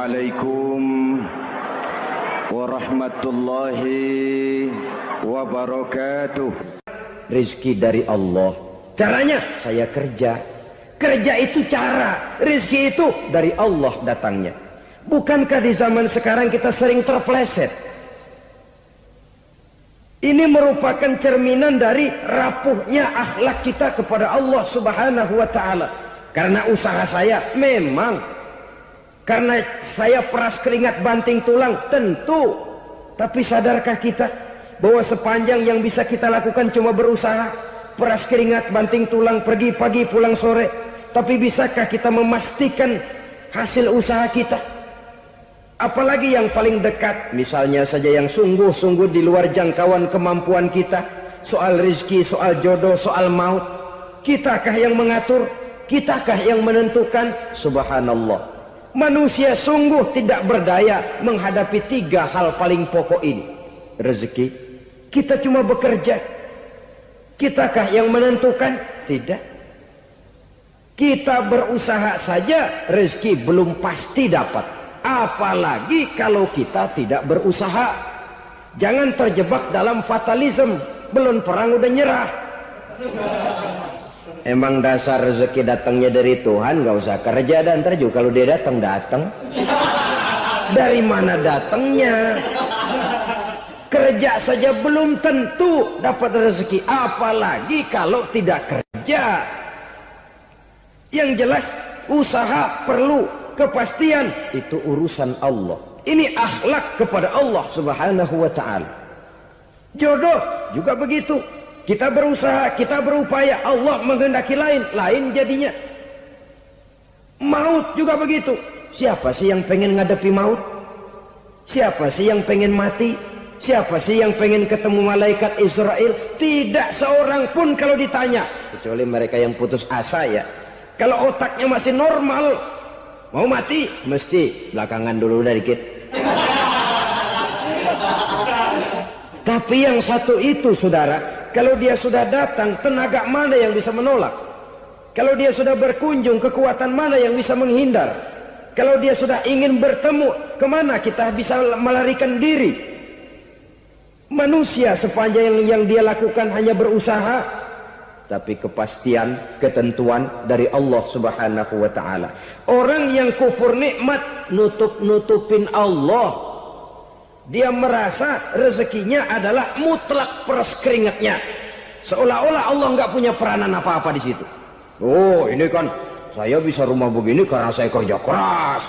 Assalamualaikum warahmatullahi wabarakatuh. Rizki dari Allah. Caranya saya kerja. Kerja itu cara. Rizki itu dari Allah datangnya. Bukankah di zaman sekarang kita sering terpleset? Ini merupakan cerminan dari rapuhnya akhlak kita kepada Allah Subhanahu wa ta'ala. Karena usaha saya memang, karena saya peras keringat banting tulang, tentu. Tapi sadarkah kita bahwa sepanjang yang bisa kita lakukan cuma berusaha, peras keringat banting tulang, pergi pagi pulang sore. Tapi bisakah kita memastikan hasil usaha kita? Apalagi yang paling dekat, misalnya saja yang sungguh-sungguh di luar jangkauan kemampuan kita, soal rizki, soal jodoh, soal maut. Kitakah yang mengatur? Kitakah yang menentukan? Subhanallah. Manusia sungguh tidak berdaya menghadapi 3 hal paling pokok ini. Rezeki, kita cuma bekerja. Kitakah yang menentukan? Tidak. Kita berusaha saja, rezeki belum pasti dapat. Apalagi kalau kita tidak berusaha. Jangan terjebak dalam fatalisme. Belum perang udah nyerah. Emang dasar rezeki datangnya dari Tuhan, gak usah kerja, dan ntar juga kalau dia datang. Dari mana datangnya? Kerja saja belum tentu dapat rezeki, apalagi kalau tidak kerja. Yang jelas usaha perlu kepastian, itu urusan Allah. Ini akhlak kepada Allah Subhanahu wa ta'ala. Jodoh juga begitu. Kita berusaha, kita berupaya, Allah menghendaki lain jadinya. Maut juga begitu. Siapa sih yang pengen ngadepi maut? Siapa sih yang pengen mati? Siapa sih yang pengen ketemu malaikat Israel? Tidak seorang pun kalau ditanya, kecuali mereka yang putus asa ya. Kalau otaknya masih normal, mau mati mesti belakangan dulu udah dikit. Tapi yang satu itu saudara, kalau dia sudah datang, tenaga mana yang bisa menolak? Kalau dia sudah berkunjung, kekuatan mana yang bisa menghindar? Kalau dia sudah ingin bertemu, kemana kita bisa melarikan diri? Manusia sepanjang yang dia lakukan hanya berusaha, tapi kepastian, ketentuan dari Allah Subhanahu wa ta'ala. Orang yang kufur nikmat, nutupin Allah. Dia merasa rezekinya adalah mutlak peras keringatnya. Seolah-olah Allah nggak punya peranan apa-apa di situ. Oh, ini kan saya bisa rumah begini karena saya kerja keras.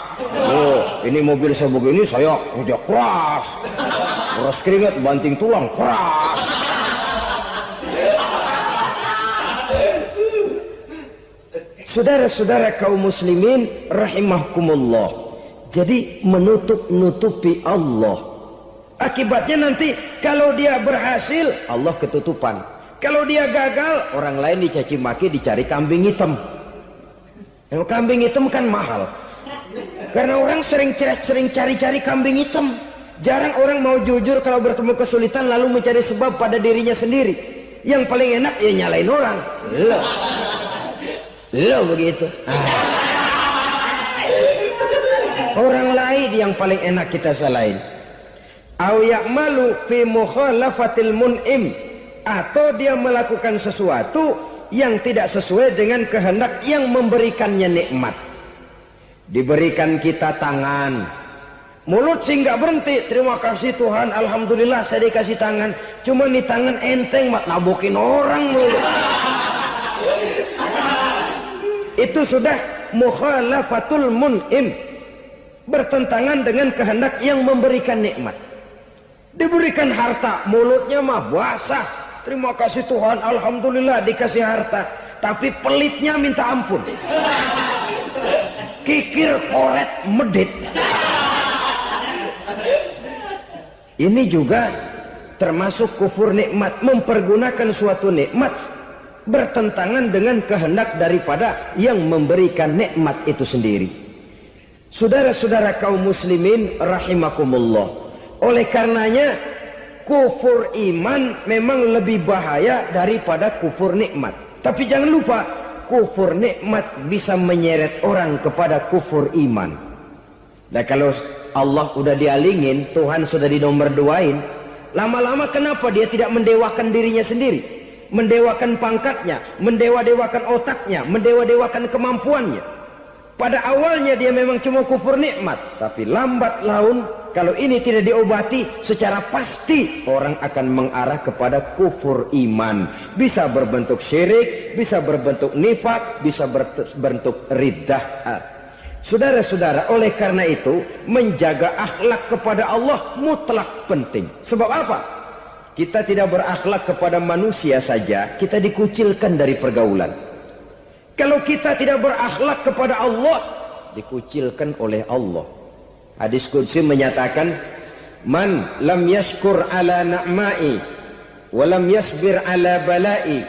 Oh, ini mobil saya begini saya kerja keras. Peras keringat banting tulang keras. Saudara-saudara kaum muslimin rahimahkumullah. Jadi menutupi Allah. Akibatnya nanti kalau dia berhasil, Allah ketutupan. Kalau dia gagal, orang lain dicaci maki, dicari kambing hitam. Yang kambing hitam kan mahal. Karena orang sering cari-cari kambing hitam. Jarang orang mau jujur kalau bertemu kesulitan lalu mencari sebab pada dirinya sendiri. Yang paling enak ya nyalain orang. Lo begitu. Orang lain yang paling enak kita salahin. Au ya'malu fi mukhalafatil mun'im, atau dia melakukan sesuatu yang tidak sesuai dengan kehendak yang memberikannya nikmat. Diberikan kita tangan, mulut sih nggak berhenti, terima kasih Tuhan, alhamdulillah saya dikasih tangan. Cuma nih tangan enteng mat nabokin orang mulu. Itu sudah mukhalafatul mun'im, bertentangan dengan kehendak yang memberikan nikmat. Diberikan harta, mulutnya mah basah, terima kasih Tuhan, alhamdulillah dikasih harta, tapi pelitnya minta ampun, kikir koret medit. Ini juga termasuk kufur nikmat, mempergunakan suatu nikmat bertentangan dengan kehendak daripada yang memberikan nikmat itu sendiri. Saudara-saudara kaum muslimin rahimakumullah. Oleh karenanya kufur iman memang lebih bahaya daripada kufur nikmat. Tapi jangan lupa, kufur nikmat bisa menyeret orang kepada kufur iman. Nah kalau Allah udah dialingin, Tuhan sudah dinomor duain, lama-lama kenapa dia tidak mendewakan dirinya sendiri, mendewakan pangkatnya, mendewa-dewakan otaknya, mendewa-dewakan kemampuannya? Pada awalnya dia memang cuma kufur nikmat, tapi lambat laun kalau ini tidak diobati, secara pasti orang akan mengarah kepada kufur iman. Bisa berbentuk syirik, bisa berbentuk nifak, bisa berbentuk riddah. Saudara-saudara, oleh karena itu menjaga akhlak kepada Allah mutlak penting. Sebab apa? Kita tidak berakhlak kepada manusia saja, kita dikucilkan dari pergaulan. Kalau kita tidak berakhlak kepada Allah, dikucilkan oleh Allah. Hadis qudsi menyatakan, man lam yashkur ala na'mai wa lam yasbir ala balai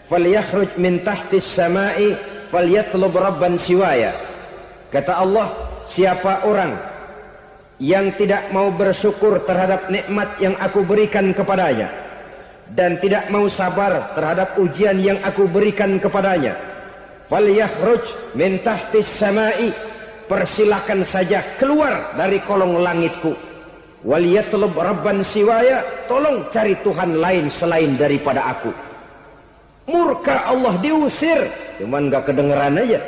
falyakhruj min tahtis samai falyatlub rabban siwaya. Kata Allah, siapa orang yang tidak mau bersyukur terhadap nikmat yang aku berikan kepadanya dan tidak mau sabar terhadap ujian yang aku berikan kepadanya, falyakhruj min tahtis samai, persilakan saja keluar dari kolong langitku, waliyatlub rabban siwaya, tolong cari Tuhan lain selain daripada aku. Murka Allah, diusir, cuman gak kedengeran aja.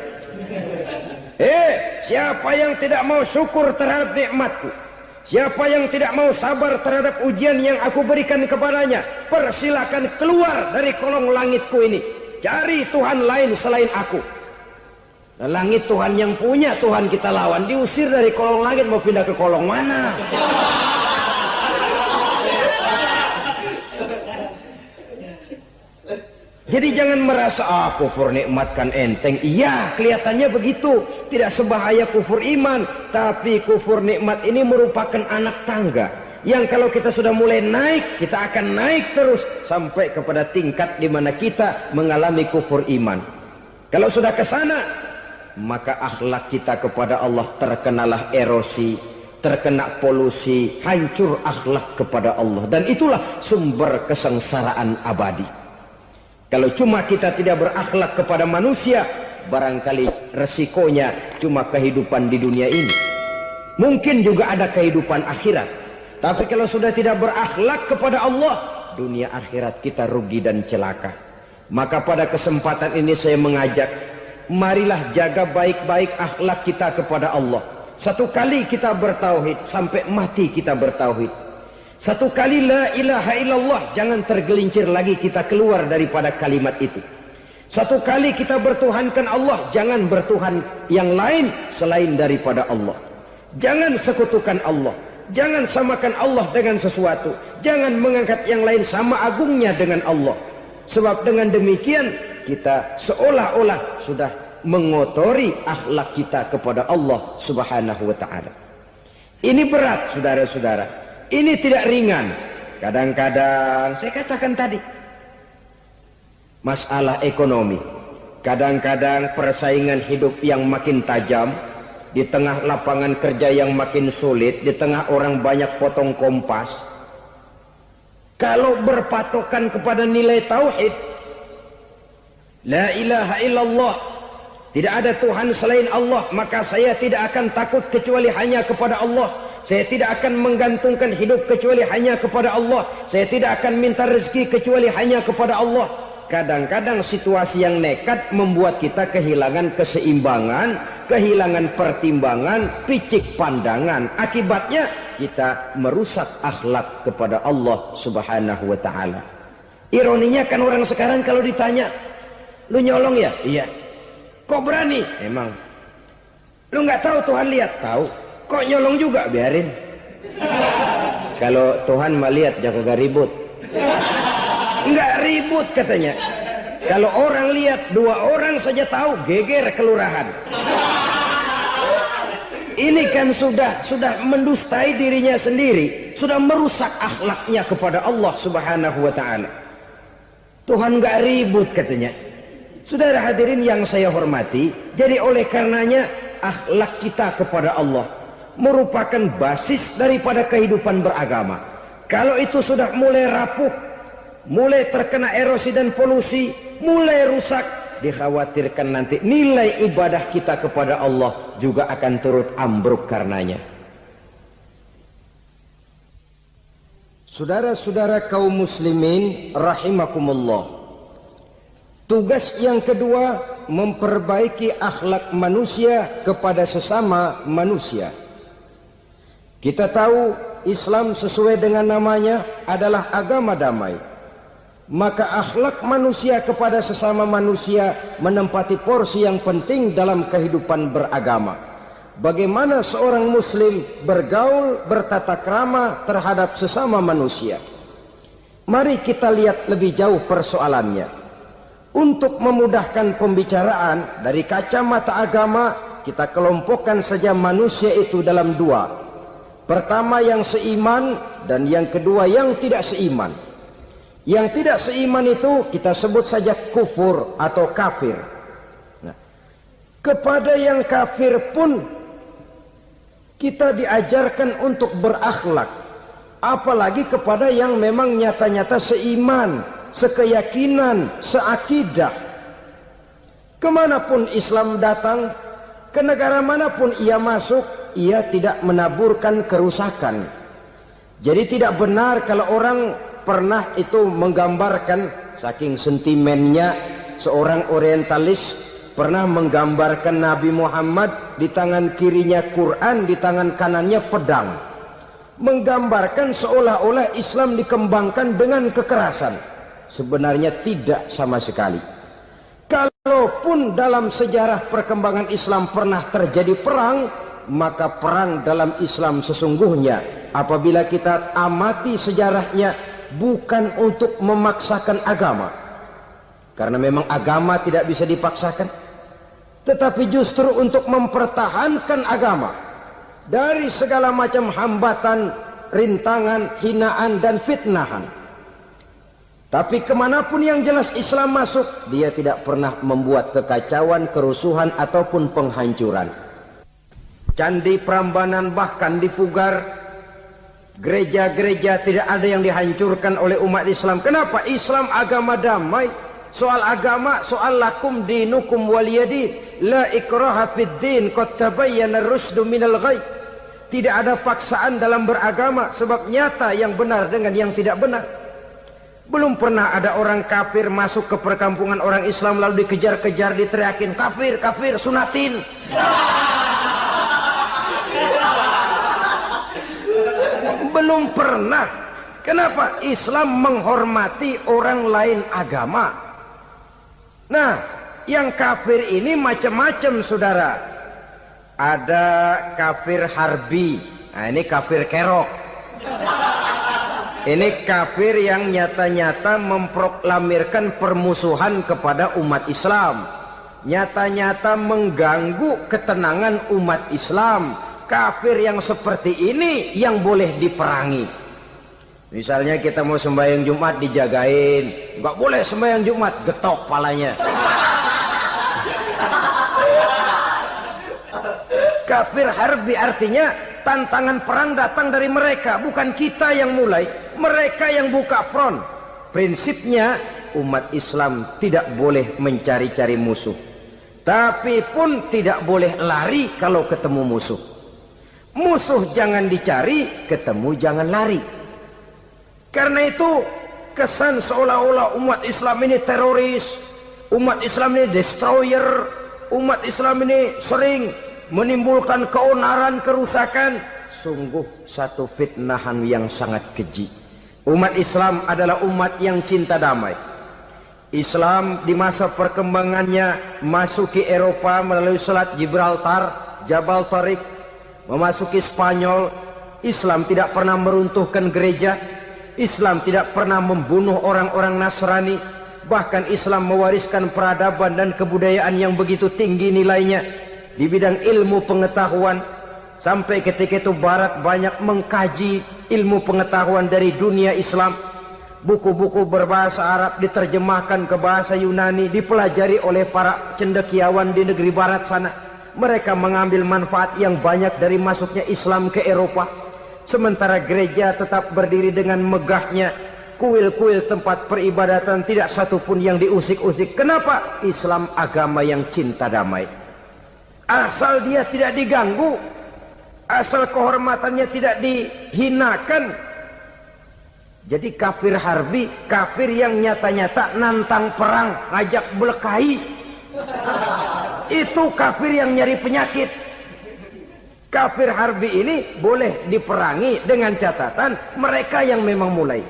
Siapa yang tidak mau syukur terhadap nikmatku, siapa yang tidak mau sabar terhadap ujian yang aku berikan kepadanya, persilakan keluar dari kolong langitku ini, cari Tuhan lain selain aku. Nah, langit Tuhan yang punya, Tuhan kita lawan, diusir dari kolong langit, mau pindah ke kolong mana? Jadi jangan merasa kufur nikmat kan enteng. Iya, kelihatannya begitu, tidak sebahaya kufur iman. Tapi kufur nikmat ini merupakan anak tangga yang kalau kita sudah mulai naik, kita akan naik terus sampai kepada tingkat di mana kita mengalami kufur iman. Kalau sudah ke sana, maka akhlak kita kepada Allah terkenalah erosi, terkena polusi, hancur akhlak kepada Allah, dan itulah sumber kesengsaraan abadi. Kalau cuma kita tidak berakhlak kepada manusia, barangkali resikonya cuma kehidupan di dunia ini. Mungkin juga ada kehidupan akhirat. Tapi kalau sudah tidak berakhlak kepada Allah, dunia akhirat kita rugi dan celaka. Maka pada kesempatan ini saya mengajak, marilah jaga baik-baik akhlak kita kepada Allah. Satu kali kita bertauhid, sampai mati kita bertauhid. Satu kali la ilaha illallah, jangan tergelincir lagi kita keluar daripada kalimat itu. Satu kali kita bertuhankan Allah, jangan bertuhan yang lain selain daripada Allah. Jangan sekutukan Allah, jangan samakan Allah dengan sesuatu, jangan mengangkat yang lain sama agungnya dengan Allah. Sebab dengan demikian kita seolah-olah sudah mengotori akhlak kita kepada Allah Subhanahu wa ta'ala. Ini berat, saudara-saudara. Ini tidak ringan. Kadang-kadang saya katakan tadi, masalah ekonomi, kadang-kadang persaingan hidup yang makin tajam, di tengah lapangan kerja yang makin sulit, di tengah orang banyak potong kompas. Kalau berpatokan kepada nilai tauhid, la ilaha illallah, tidak ada Tuhan selain Allah, maka saya tidak akan takut kecuali hanya kepada Allah. Saya tidak akan menggantungkan hidup kecuali hanya kepada Allah. Saya tidak akan minta rezeki kecuali hanya kepada Allah. Kadang-kadang situasi yang nekat membuat kita kehilangan keseimbangan, kehilangan pertimbangan, picik pandangan. Akibatnya kita merusak akhlak kepada Allah Subhanahu wa ta'ala. Ironinya kan orang sekarang kalau ditanya, lu nyolong ya? Iya. Kok berani? Emang. Lu nggak tahu Tuhan lihat? Tahu. Kok nyolong juga? Biarin. Kalau Tuhan mah lihat, jangan gak ribut. Enggak ribut katanya. Kalau orang lihat, 2 orang saja tahu, geger kelurahan. Ini kan sudah mendustai dirinya sendiri, sudah merusak akhlaknya kepada Allah Subhanahu wa ta'ala. Tuhan gak ribut katanya. Saudara hadirin yang saya hormati, jadi oleh karenanya akhlak kita kepada Allah merupakan basis daripada kehidupan beragama. Kalau itu sudah mulai rapuh, mulai terkena erosi dan polusi, mulai rusak, dikhawatirkan nanti nilai ibadah kita kepada Allah juga akan turut ambruk karenanya. Saudara-saudara kaum muslimin rahimakumullah, tugas yang kedua memperbaiki akhlak manusia kepada sesama manusia. Kita tahu Islam sesuai dengan namanya adalah agama damai. Maka akhlak manusia kepada sesama manusia menempati porsi yang penting dalam kehidupan beragama. Bagaimana seorang muslim bergaul, bertata krama terhadap sesama manusia. Mari kita lihat lebih jauh persoalannya. Untuk memudahkan pembicaraan dari kacamata agama, kita kelompokkan saja manusia itu dalam dua. Pertama yang seiman dan yang kedua yang tidak seiman. Yang tidak seiman itu kita sebut saja kufur atau kafir. Nah, kepada yang kafir pun kita diajarkan untuk berakhlak. Apalagi kepada yang memang nyata-nyata seiman, sekeyakinan, seakidah. Kemanapun Islam datang, ke negara manapun ia masuk, ia tidak menaburkan kerusakan. Jadi tidak benar kalau orang pernah itu menggambarkan, saking sentimennya seorang orientalis pernah menggambarkan Nabi Muhammad di tangan kirinya Quran, di tangan kanannya pedang. Menggambarkan seolah-olah Islam dikembangkan dengan kekerasan. Sebenarnya tidak sama sekali. Kalaupun dalam sejarah perkembangan Islam pernah terjadi perang, maka perang dalam Islam sesungguhnya apabila kita amati sejarahnya bukan untuk memaksakan agama. Karena memang agama tidak bisa dipaksakan. Tetapi justru untuk mempertahankan agama dari segala macam hambatan, rintangan, hinaan dan fitnahan. Tapi kemanapun yang jelas Islam masuk, dia tidak pernah membuat kekacauan, kerusuhan ataupun penghancuran. Candi Prambanan bahkan dipugar, gereja-gereja tidak ada yang dihancurkan oleh umat Islam. Kenapa? Islam agama damai. Soal agama, soal lakum dinukum waliyadin. La ikraha fid din, qad tabayyana ar-rusdu minal ghayy. Tidak ada paksaan dalam beragama, sebab nyata yang benar dengan yang tidak benar. Belum pernah ada orang kafir masuk ke perkampungan orang Islam lalu dikejar-kejar, diteriakin kafir, kafir, sunatin. Belum pernah. Kenapa? Islam menghormati orang lain agama. Nah, yang kafir ini macam-macam, saudara. Ada kafir harbi. Nah, ini kafir kerok. Ini kafir yang nyata-nyata memproklamirkan permusuhan kepada umat Islam. Nyata-nyata mengganggu ketenangan umat Islam. Kafir yang seperti ini yang boleh diperangi. Misalnya kita mau sembahyang Jumat dijagain, nggak boleh sembahyang Jumat, getok palanya. Kafir harbi artinya tantangan perang datang dari mereka, bukan kita yang mulai, mereka yang buka front. Prinsipnya umat Islam tidak boleh mencari-cari musuh, tapi pun tidak boleh lari kalau ketemu musuh. Musuh jangan dicari, ketemu jangan lari. Karena itu kesan seolah-olah umat Islam ini teroris, umat Islam ini destroyer, umat Islam ini sering menimbulkan keonaran, kerusakan. Sungguh satu fitnahan yang sangat keji. Umat Islam adalah umat yang cinta damai. Islam di masa perkembangannya masuki Eropa melalui Selat Gibraltar, Jabal Tariq, memasuki Spanyol. Islam tidak pernah meruntuhkan gereja. Islam tidak pernah membunuh orang-orang Nasrani. Bahkan Islam mewariskan peradaban dan kebudayaan yang begitu tinggi nilainya di bidang ilmu pengetahuan. Sampai ketika itu Barat banyak mengkaji ilmu pengetahuan dari dunia Islam. Buku-buku berbahasa Arab diterjemahkan ke bahasa Yunani, dipelajari oleh para cendekiawan di negeri Barat sana. Mereka mengambil manfaat yang banyak dari masuknya Islam ke Eropa. Sementara gereja tetap berdiri dengan megahnya, kuil-kuil tempat peribadatan tidak satupun yang diusik-usik. Kenapa? Islam agama yang cinta damai. Asal dia tidak diganggu, asal kehormatannya tidak dihinakan. Jadi kafir harbi, kafir yang nyata-nyata nantang perang, ngajak berkelahi, itu kafir yang nyari penyakit. Kafir harbi ini boleh diperangi dengan catatan mereka yang memang mulai.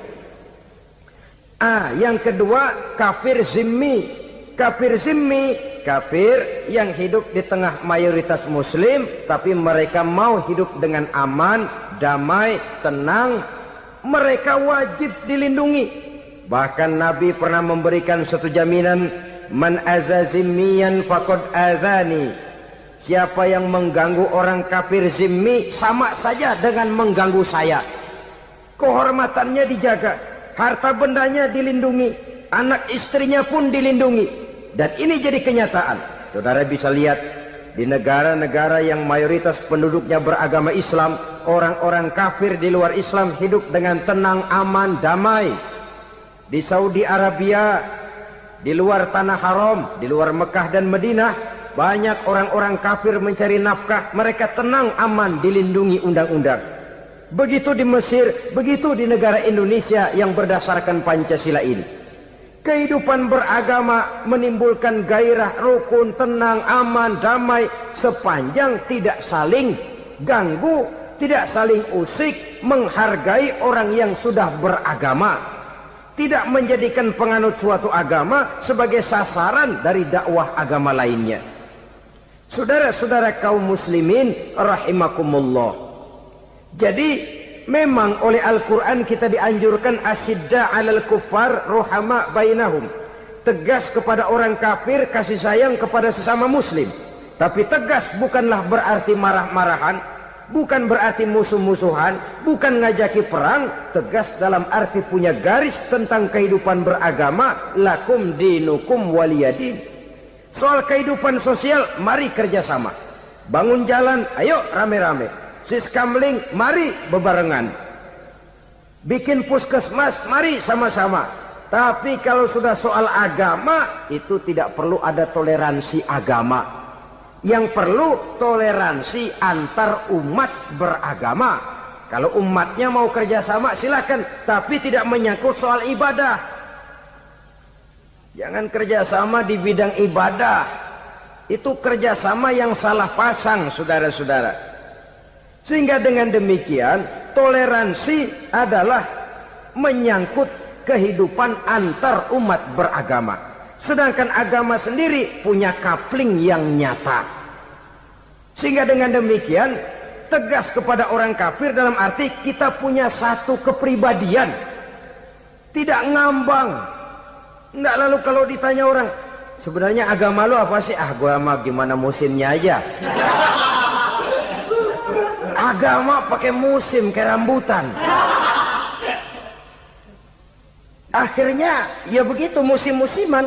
Yang kedua, kafir zimmi. Kafir zimmi, kafir yang hidup di tengah mayoritas muslim, tapi mereka mau hidup dengan aman, damai, tenang. Mereka wajib dilindungi. Bahkan Nabi pernah memberikan satu jaminan, man aza zimmiyan faqad azani. Siapa yang mengganggu orang kafir zimmi sama saja dengan mengganggu saya. Kehormatannya dijaga, harta bendanya dilindungi, anak istrinya pun dilindungi. Dan ini jadi kenyataan. Saudara bisa lihat di negara-negara yang mayoritas penduduknya beragama Islam, orang-orang kafir di luar Islam hidup dengan tenang, aman, damai. Di Saudi Arabia, di luar tanah haram, di luar Mekah dan Madinah, banyak orang-orang kafir mencari nafkah. Mereka tenang, aman, dilindungi undang-undang. Begitu di Mesir, begitu di negara Indonesia yang berdasarkan Pancasila ini. Kehidupan beragama menimbulkan gairah, rukun, tenang, aman, damai, sepanjang tidak saling ganggu, tidak saling usik, menghargai orang yang sudah beragama, tidak menjadikan penganut suatu agama sebagai sasaran dari dakwah agama lainnya. Saudara-saudara kaum muslimin rahimakumullah. Jadi memang oleh Al-Quran kita dianjurkan asyidda 'alal kuffar ruhama bainahum. Tegas kepada orang kafir, kasih sayang kepada sesama muslim. Tapi tegas bukanlah berarti marah-marahan, bukan berarti musuh-musuhan, bukan ngajaki perang. Tegas dalam arti punya garis tentang kehidupan beragama, lakum dinukum waliyadin. Soal kehidupan sosial, mari kerjasama. Bangun jalan, ayo rame-rame. Siskamling, mari bebarengan. Bikin puskesmas, mari sama-sama. Tapi kalau sudah soal agama, itu tidak perlu ada toleransi agama. Yang perlu toleransi antar umat beragama. Kalau umatnya mau kerjasama silakan, tapi tidak menyangkut soal ibadah. Jangan kerjasama di bidang ibadah. Itu kerjasama yang salah pasang, saudara-saudara. Sehingga dengan demikian toleransi adalah menyangkut kehidupan antar umat beragama. Sedangkan agama sendiri punya kapling yang nyata. Sehingga dengan demikian tegas kepada orang kafir dalam arti kita punya satu kepribadian. Tidak ngambang. Enggak, lalu kalau ditanya orang, sebenarnya agama lu apa sih? Gua mah gimana musimnya aja. Agama pakai musim kayak rambutan. Akhirnya ya begitu, musim-musiman.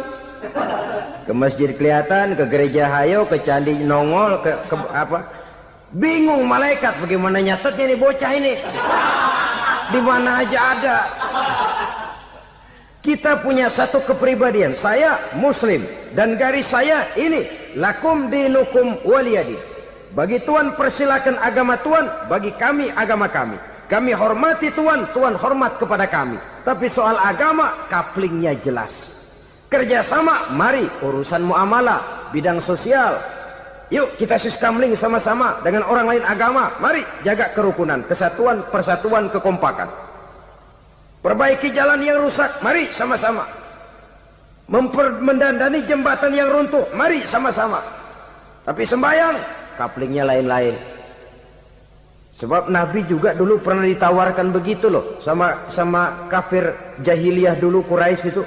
Ke masjid kelihatan, ke gereja hayo, ke candi nongol, ke apa? Bingung malaikat bagaimana nyatetnya nih bocah ini. Di mana aja ada. Kita punya satu kepribadian. Saya muslim dan garis saya ini, lakum dinukum waliyadin. Bagi Tuhan persilakan agama Tuhan, bagi kami agama kami. Kami hormati Tuhan, Tuhan hormat kepada kami. Tapi soal agama, kaplingnya jelas. Kerjasama, mari urusan muamalah, bidang sosial. Yuk kita siskamling sama-sama dengan orang lain agama. Mari jaga kerukunan, kesatuan, persatuan, kekompakan. Perbaiki jalan yang rusak, mari sama-sama. Mendandani jembatan yang runtuh, mari sama-sama. Tapi sembahyang, kaplingnya lain-lain. Sebab Nabi juga dulu pernah ditawarkan begitu loh sama kafir jahiliyah dulu, Quraisy itu.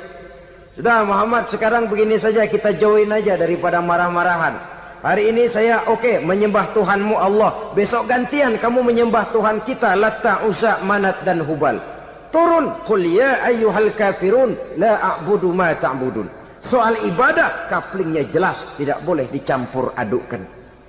Sudah Muhammad, sekarang begini saja, kita join aja daripada marah-marahan. Hari ini saya oke menyembah Tuhanmu Allah, besok gantian kamu menyembah Tuhan kita Latta, Uzza, Manat dan Hubal. Turun, qul ya ayyuhal kafirun la a'budu ma ta'budun. Soal ibadah kaplingnya jelas, tidak boleh dicampur adukkan.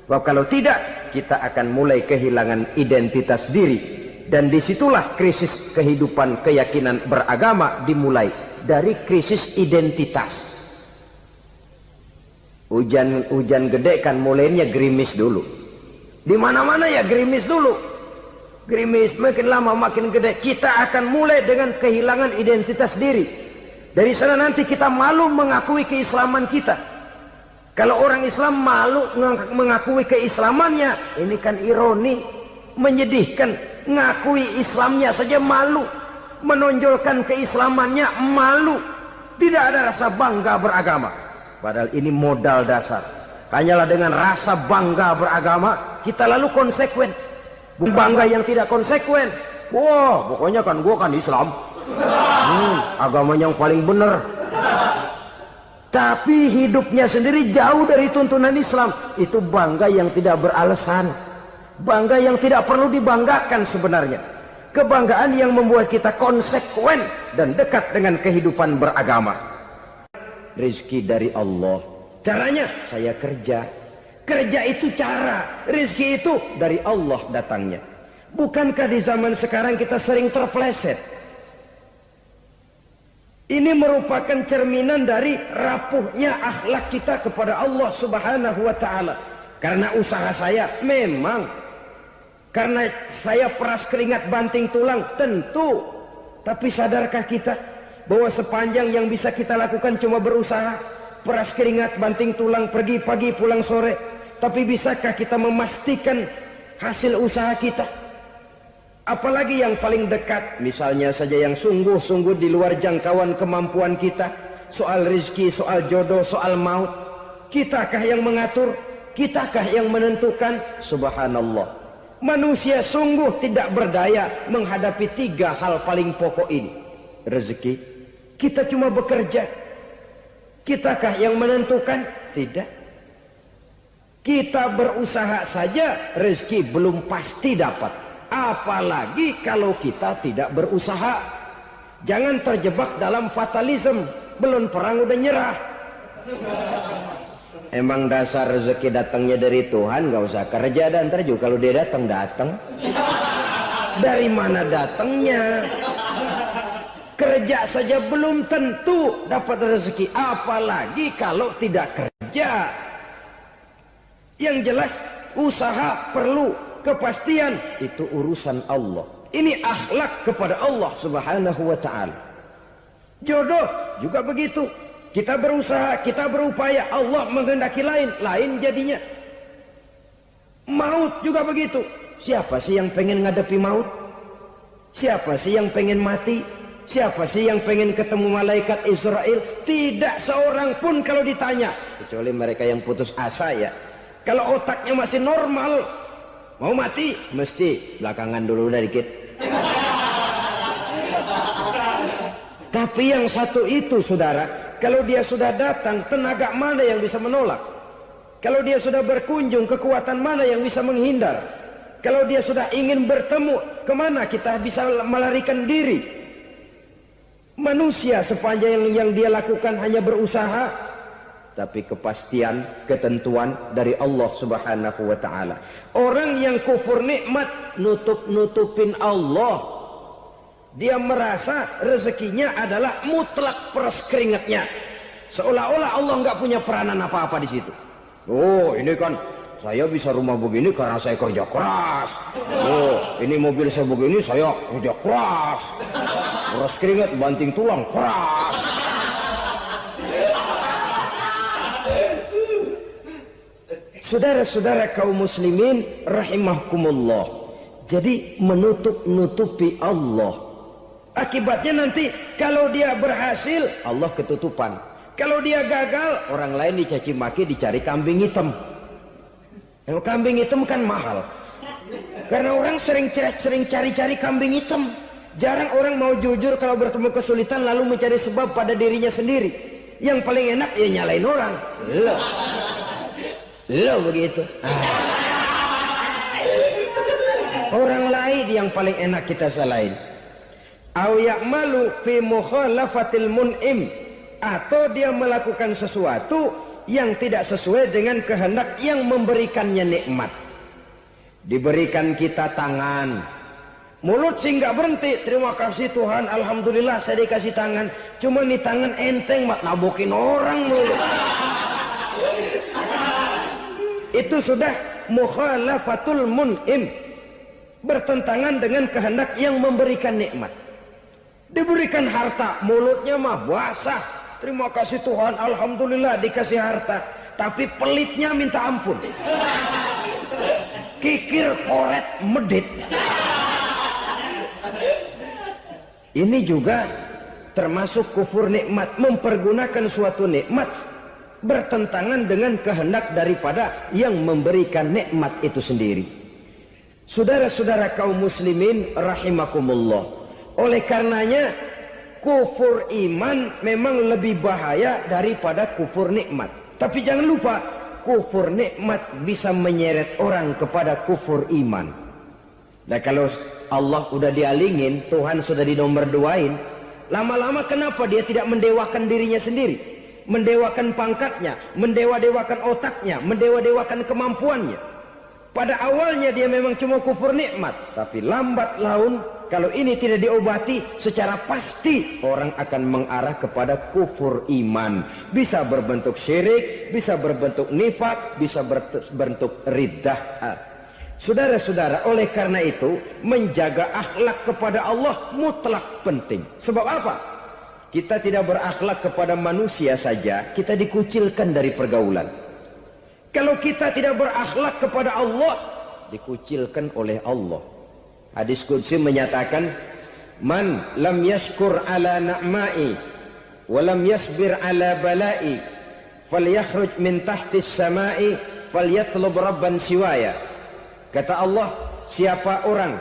Sebab kalau tidak, kita akan mulai kehilangan identitas diri. Dan disitulah krisis kehidupan keyakinan beragama dimulai, dari krisis identitas. Hujan gede kan mulainya gerimis dulu. Di mana-mana ya gerimis dulu. Gerimis makin lama makin gede. Kita akan mulai dengan kehilangan identitas diri. Dari sana nanti kita malu mengakui keislaman kita. Kalau orang Islam malu mengakui keislamannya, ini kan ironi, menyedihkan. Ngakui Islamnya saja malu, menonjolkan keislamannya malu, tidak ada rasa bangga beragama. Padahal ini modal dasar. Hanyalah dengan rasa bangga beragama kita lalu konsekuen. Bangga yang tidak konsekuen, wah pokoknya kan gua kan Islam, agama yang paling benar. Tapi hidupnya sendiri jauh dari tuntunan Islam. Itu bangga yang tidak beralasan, bangga yang tidak perlu dibanggakan sebenarnya. Kebanggaan yang membuat kita konsekuen dan dekat dengan kehidupan beragama. Rizki dari Allah. Caranya saya kerja. Kerja itu cara, rizki itu dari Allah datangnya. Bukankah di zaman sekarang kita sering terpeleset? Ini merupakan cerminan dari rapuhnya akhlak kita kepada Allah Subhanahu wa ta'ala. Karena usaha saya memang, karena saya peras keringat banting tulang, tentu. Tapi sadarkah kita bahwa sepanjang yang bisa kita lakukan cuma berusaha, peras keringat banting tulang, pergi pagi pulang sore. Tapi bisakah kita memastikan hasil usaha kita? Apalagi yang paling dekat, misalnya saja yang sungguh-sungguh di luar jangkauan kemampuan kita, soal rezeki, soal jodoh, soal maut. Kitakah yang mengatur? Kitakah yang menentukan? Subhanallah. Manusia sungguh tidak berdaya menghadapi 3 hal paling pokok ini. Rezeki, kita cuma bekerja. Kitakah yang menentukan? Tidak. Kita berusaha saja rezeki belum pasti dapat. Apalagi kalau kita tidak berusaha. Jangan terjebak dalam fatalisme. Belum perang udah nyerah. Emang dasar rezeki datangnya dari Tuhan, gak usah kerja dan ntar juga kalau dia datang. Dari mana datangnya? Kerja saja belum tentu dapat rezeki. Apalagi kalau tidak kerja. Yang jelas usaha perlu kepastian, itu urusan Allah. Ini akhlak kepada Allah Subhanahu wa ta'ala. Jodoh juga begitu. Kita berusaha, kita berupaya, Allah menghendaki lain jadinya. Maut juga begitu. Siapa sih yang pengen ngadepi maut? Siapa sih yang pengen mati? Siapa sih yang pengen ketemu malaikat Israel? Tidak seorang pun kalau ditanya, kecuali mereka yang putus asa ya. Kalau otaknya masih normal, mau mati, mesti belakangan dulu udah dikit. Tapi yang satu itu saudara, kalau dia sudah datang, tenaga mana yang bisa menolak? Kalau dia sudah berkunjung, kekuatan mana yang bisa menghindar? Kalau dia sudah ingin bertemu, kemana kita bisa melarikan diri? Manusia sepanjang yang dia lakukan hanya berusaha, tapi kepastian, ketentuan dari Allah Subhanahu wa ta'ala. Orang yang kufur nikmat, nutupin Allah. Dia merasa rezekinya adalah mutlak peras keringatnya. Seolah-olah Allah nggak punya peranan apa-apa di situ. Oh, ini kan saya bisa rumah begini karena saya kerja keras. Oh, ini mobil saya begini saya kerja keras. Peras keringat, banting tulang, keras. Saudara-saudara kaum muslimin rahimahkumullah. Jadi menutupi Allah. Akibatnya nanti kalau dia berhasil, Allah ketutupan. Kalau dia gagal, orang lain dicaci maki, dicari kambing hitam. Yang kambing hitam kan mahal. Karena orang sering cari-cari kambing hitam. Jarang orang mau jujur kalau bertemu kesulitan lalu mencari sebab pada dirinya sendiri. Yang paling enak ya nyalain orang. Lo begitu. Orang lain yang paling enak kita salahin. Au ya'malu fi mukhalafatil mun'im, atau dia melakukan sesuatu yang tidak sesuai dengan kehendak yang memberikannya nikmat. Diberikan kita tangan, Mulut sih nggak berhenti. Terima kasih Tuhan, alhamdulillah saya dikasih tangan. Cuma nih tangan enteng mak nabokin orang mulut. Itu sudah mukhalafatul mun'im, bertentangan dengan kehendak yang memberikan nikmat. Diberikan harta, mulutnya mah basah. Terima kasih Tuhan, alhamdulillah dikasih harta. Tapi pelitnya minta ampun. Kikir, koret, medit. Ini juga termasuk kufur nikmat, mempergunakan suatu nikmat bertentangan dengan kehendak daripada yang memberikan nikmat itu sendiri. Saudara-saudara kaum muslimin rahimakumullah, oleh karenanya kufur iman memang lebih bahaya daripada kufur nikmat. Tapi jangan lupa, kufur nikmat bisa menyeret orang kepada kufur iman. Nah kalau Allah udah dialingin, Tuhan sudah dinomor duain, lama-lama kenapa dia tidak mendewakan dirinya sendiri, mendewakan pangkatnya, mendewa-dewakan otaknya, mendewa-dewakan kemampuannya? Pada awalnya dia memang cuma kufur nikmat, tapi lambat laun kalau ini tidak diobati, secara pasti orang akan mengarah kepada kufur iman. Bisa berbentuk syirik, bisa berbentuk nifak, bisa berbentuk riddah. Saudara-saudara, oleh karena itu menjaga akhlak kepada Allah mutlak penting. Sebab apa? Kita tidak berakhlak kepada manusia saja, kita dikucilkan dari pergaulan. Kalau kita tidak berakhlak kepada Allah, dikucilkan oleh Allah. Hadis qudsi menyatakan, man lam yashkur ala na'mai wa lam yasbir ala balai falyakhruj min tahtis samai falyatlub rabban siwaya. Kata Allah, siapa orang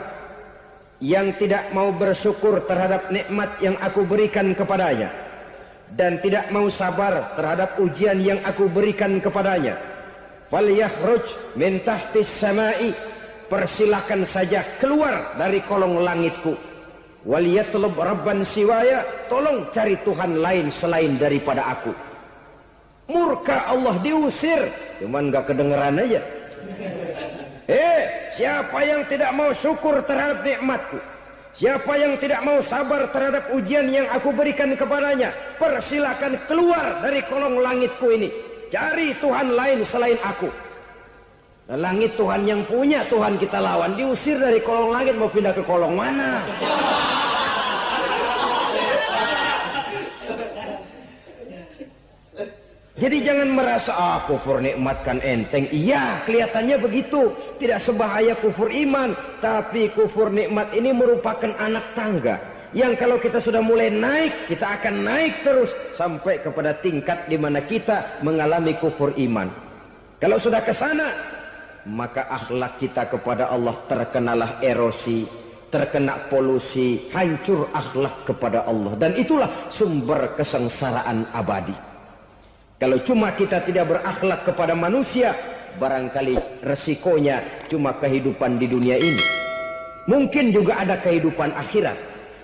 yang tidak mau bersyukur terhadap nikmat yang aku berikan kepadanya dan tidak mau sabar terhadap ujian yang aku berikan kepadanya, falyakhruj min tahtis samai, persilakan saja keluar dari kolong langitku, waliyatlub rabban siwaya, tolong cari Tuhan lain selain daripada aku. Murka Allah, diusir, cuman gak kedengeran aja. Siapa yang tidak mau syukur terhadap nikmatku, siapa yang tidak mau sabar terhadap ujian yang aku berikan kepadanya, persilakan keluar dari kolong langitku ini, cari Tuhan lain selain aku. Nah, langit Tuhan yang punya, Tuhan kita lawan, diusir dari kolong langit, mau pindah ke kolong mana? Jadi jangan merasa kufur nikmat kan enteng. Iya, kelihatannya begitu, tidak sebahaya kufur iman. Tapi kufur nikmat ini merupakan anak tangga yang kalau kita sudah mulai naik, kita akan naik terus sampai kepada tingkat di mana kita mengalami kufur iman. Kalau sudah ke sana, maka akhlak kita kepada Allah terkenalah erosi, terkena polusi, hancur akhlak kepada Allah, dan itulah sumber kesengsaraan abadi. Kalau cuma kita tidak berakhlak kepada manusia, barangkali resikonya cuma kehidupan di dunia ini. Mungkin juga ada kehidupan akhirat.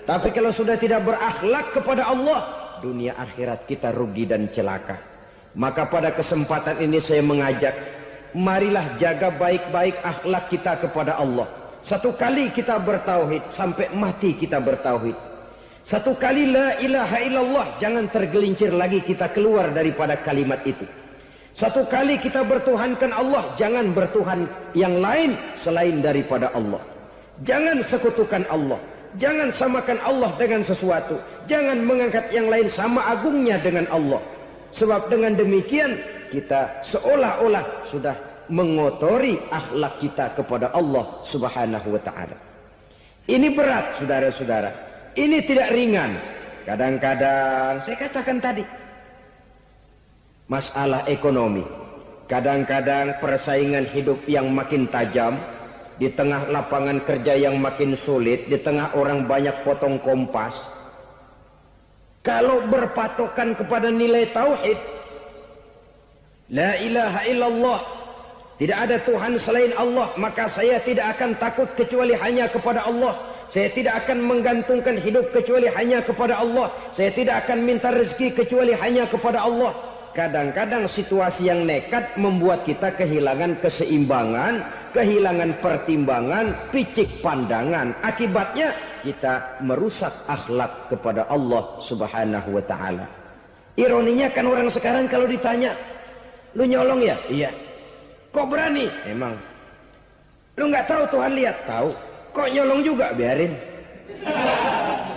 Tapi kalau sudah tidak berakhlak kepada Allah, dunia akhirat kita rugi dan celaka. Maka pada kesempatan ini saya mengajak, marilah jaga baik-baik akhlak kita kepada Allah. Satu kali kita bertauhid, sampai mati kita bertauhid. Satu kali la ilaha illallah, jangan tergelincir lagi kita keluar daripada kalimat itu. Satu kali kita bertuhankan Allah, jangan bertuhan yang lain selain daripada Allah. Jangan sekutukan Allah, jangan samakan Allah dengan sesuatu, jangan mengangkat yang lain sama agungnya dengan Allah. Sebab dengan demikian kita seolah-olah sudah mengotori akhlak kita kepada Allah Subhanahu wa ta'ala. Ini berat, saudara-saudara. Ini tidak ringan. Kadang-kadang saya katakan tadi, masalah ekonomi, kadang-kadang persaingan hidup yang makin tajam, di tengah lapangan kerja yang makin sulit, di tengah orang banyak potong kompas. Kalau berpatokan kepada nilai tauhid, la ilaha illallah, tidak ada Tuhan selain Allah, maka saya tidak akan takut kecuali hanya kepada Allah. Saya tidak akan menggantungkan hidup kecuali hanya kepada Allah. Saya tidak akan minta rezeki kecuali hanya kepada Allah. kadang-kadang situasi yang nekat membuat kita kehilangan keseimbangan, kehilangan pertimbangan, picik pandangan. Akibatnya kita merusak akhlak kepada Allah Subhanahu wa taala. Ironinya kan orang sekarang kalau ditanya, "Lu nyolong ya?" "Iya." "Kok berani?" "Emang." "Lu nggak tahu Tuhan lihat?" "Tahu." "Kok nyolong juga?" "Biarin."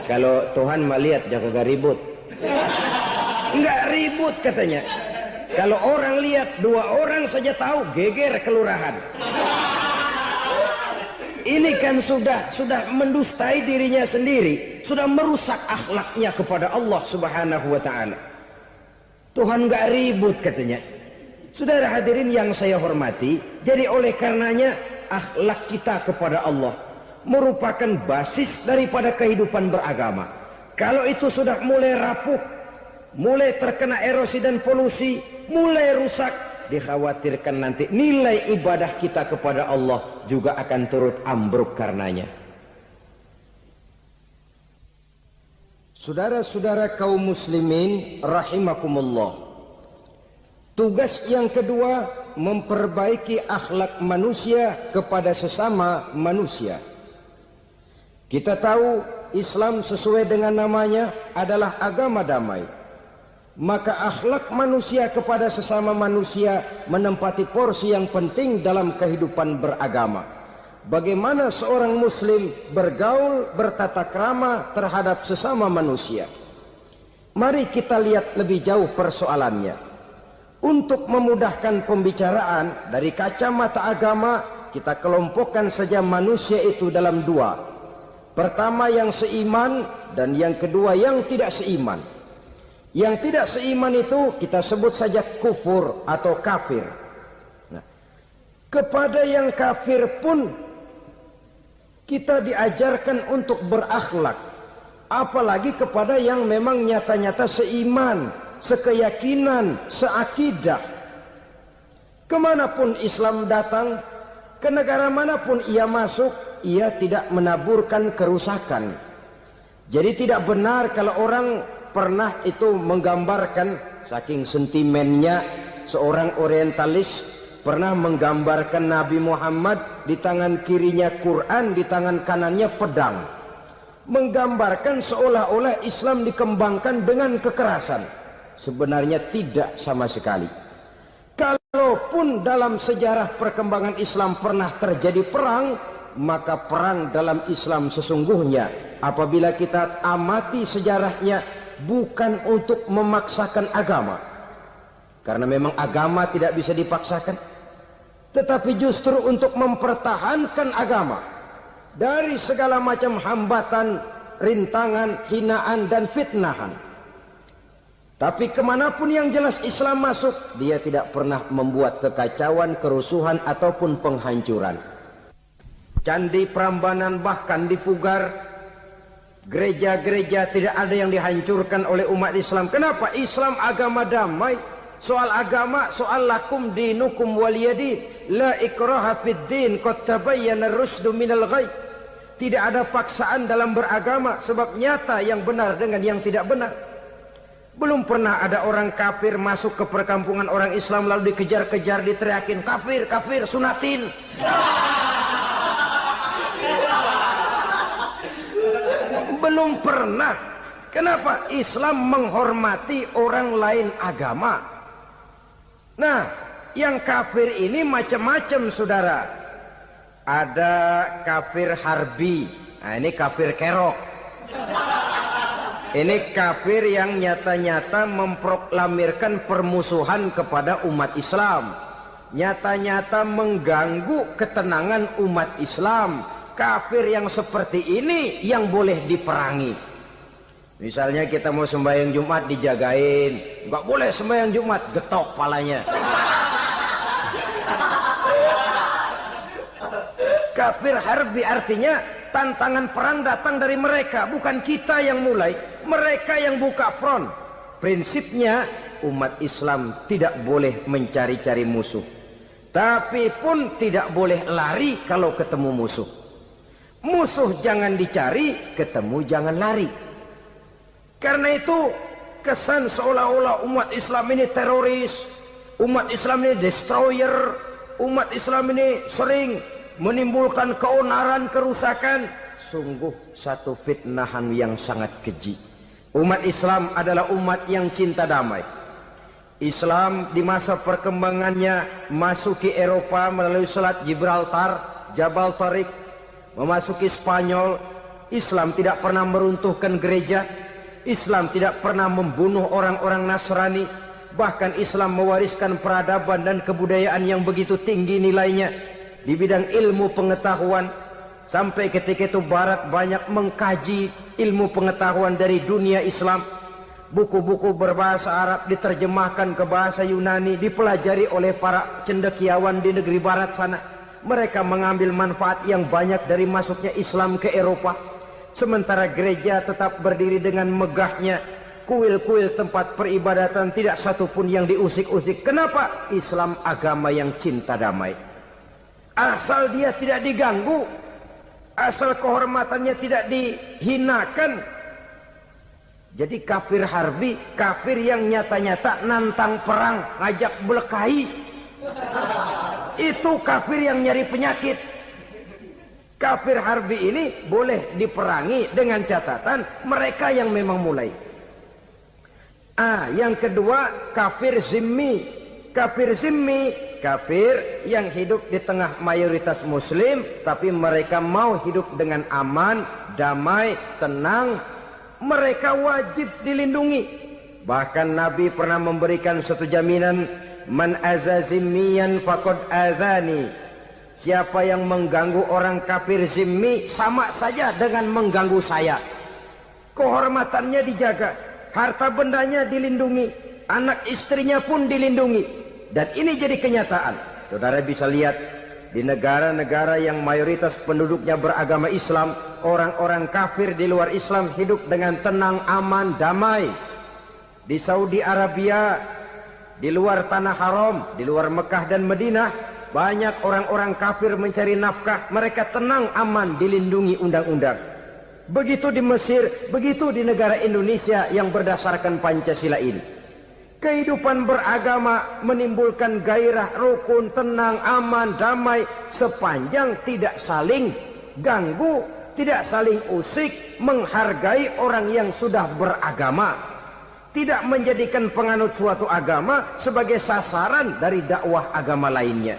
Kalau Tuhan mah lihat jaga gak ribut. Nggak ribut katanya. Kalau orang lihat, 2 orang saja tahu, geger kelurahan. Ini kan sudah mendustai dirinya sendiri, sudah merusak akhlaknya kepada Allah Subhanahu wa taala. Tuhan nggak ribut katanya. Saudara hadirin yang saya hormati, jadi oleh karenanya akhlak kita kepada Allah merupakan basis daripada kehidupan beragama. Kalau itu sudah mulai rapuh, mulai terkena erosi dan polusi, mulai rusak, dikhawatirkan nanti nilai ibadah kita kepada Allah juga akan turut ambruk karenanya. Saudara-saudara kaum muslimin rahimakumullah, tugas yang kedua memperbaiki akhlak manusia kepada sesama manusia. Kita tahu Islam sesuai dengan namanya adalah agama damai. Maka akhlak manusia kepada sesama manusia menempati porsi yang penting dalam kehidupan beragama. Bagaimana seorang muslim bergaul, bertata krama terhadap sesama manusia. Mari kita lihat lebih jauh persoalannya. Untuk memudahkan pembicaraan dari kacamata agama, kita kelompokkan saja manusia itu dalam 2. Pertama yang seiman dan yang kedua yang tidak seiman. Yang tidak seiman itu kita sebut saja kufur atau kafir. Nah, kepada yang kafir pun kita diajarkan untuk berakhlak. Apalagi kepada yang memang nyata-nyata seiman, sekeyakinan, seakidah. Kemanapun Islam datang, ke negara manapun ia masuk, ia tidak menaburkan kerusakan. Jadi tidak benar kalau orang pernah itu menggambarkan, saking sentimennya seorang orientalis pernah menggambarkan Nabi Muhammad di tangan kirinya Quran, di tangan kanannya pedang. Menggambarkan seolah-olah Islam dikembangkan dengan kekerasan. Sebenarnya tidak sama sekali. Kalaupun dalam sejarah perkembangan Islam pernah terjadi perang, maka perang dalam Islam sesungguhnya apabila kita amati sejarahnya bukan untuk memaksakan agama, karena memang agama tidak bisa dipaksakan, tetapi justru untuk mempertahankan agama dari segala macam hambatan, rintangan, hinaan dan fitnahan. Tapi kemanapun yang jelas Islam masuk, dia tidak pernah membuat kekacauan, kerusuhan ataupun penghancuran. Candi Prambanan bahkan dipugar, gereja-gereja tidak ada yang dihancurkan oleh umat Islam. Kenapa? Islam agama damai. Soal agama, soal lakum dinukum waliyadin, la ikraha fid din, qad tabayyana ar-rusdu minal ghayy. Tidak ada paksaan dalam beragama, sebab nyata yang benar dengan yang tidak benar. Belum pernah ada orang kafir masuk ke perkampungan orang Islam lalu dikejar-kejar, diteriakin kafir, kafir, sunatin. Belum pernah. Kenapa? Islam menghormati orang lain agama. Nah, yang kafir ini macam-macam saudara. Ada kafir harbi. Nah, ini kafir kerok. Ini kafir yang nyata-nyata memproklamirkan permusuhan kepada umat Islam. Nyata-nyata mengganggu ketenangan umat Islam. Kafir yang seperti ini yang boleh diperangi. Misalnya kita mau sembahyang Jumat dijagain, nggak boleh sembahyang Jumat, getok palanya. Kafir harbi artinya tantangan perang datang dari mereka, bukan kita yang mulai, mereka yang buka front. Prinsipnya umat Islam tidak boleh mencari-cari musuh, tapi pun tidak boleh lari kalau ketemu musuh. Musuh jangan dicari, ketemu jangan lari. Karena itu kesan seolah-olah umat Islam ini teroris, umat Islam ini destroyer, umat Islam ini sering menimbulkan keonaran, kerusakan. Sungguh satu fitnahan yang sangat keji. Umat Islam adalah umat yang cinta damai. Islam di masa perkembangannya masuki Eropa melalui Selat Gibraltar, Jabal Tariq, memasuki Spanyol. Islam tidak pernah meruntuhkan gereja. Islam tidak pernah membunuh orang-orang Nasrani. Bahkan Islam mewariskan peradaban dan kebudayaan yang begitu tinggi nilainya di bidang ilmu pengetahuan. Sampai ketika itu Barat banyak mengkaji ilmu pengetahuan dari dunia Islam. Buku-buku berbahasa Arab diterjemahkan ke bahasa Yunani, dipelajari oleh para cendekiawan di negeri Barat sana. Mereka mengambil manfaat yang banyak dari masuknya Islam ke Eropa. Sementara gereja tetap berdiri dengan megahnya. Kuil-kuil tempat peribadatan tidak satupun yang diusik-usik. Kenapa? Islam agama yang cinta damai. Asal dia tidak diganggu, asal kehormatannya tidak dihinakan. Jadi kafir harbi, kafir yang nyata-nyata nantang perang, ngajak berkelahi, itu kafir yang nyari penyakit. Kafir harbi ini boleh diperangi dengan catatan mereka yang memang mulai. Yang kedua, kafir zimmi. Kafir zimmi, kafir yang hidup di tengah mayoritas muslim, tapi mereka mau hidup dengan aman, damai, tenang. Mereka wajib dilindungi. Bahkan Nabi pernah memberikan satu jaminan, man aza zimmiyan faqad azani. Siapa yang mengganggu orang kafir zimmi sama saja dengan mengganggu saya. Kehormatannya dijaga, harta bendanya dilindungi, anak istrinya pun dilindungi. Dan ini jadi kenyataan. Saudara bisa lihat di negara-negara yang mayoritas penduduknya beragama Islam, orang-orang kafir di luar Islam hidup dengan tenang, aman, damai. Di Saudi Arabia, di luar tanah haram, di luar Mekah dan Madinah, banyak orang-orang kafir mencari nafkah. Mereka tenang, aman, dilindungi undang-undang. Begitu di Mesir, begitu di negara Indonesia yang berdasarkan Pancasila ini. Kehidupan beragama menimbulkan gairah, rukun, tenang, aman, damai, sepanjang tidak saling ganggu, tidak saling usik, menghargai orang yang sudah beragama, tidak menjadikan penganut suatu agama sebagai sasaran dari dakwah agama lainnya.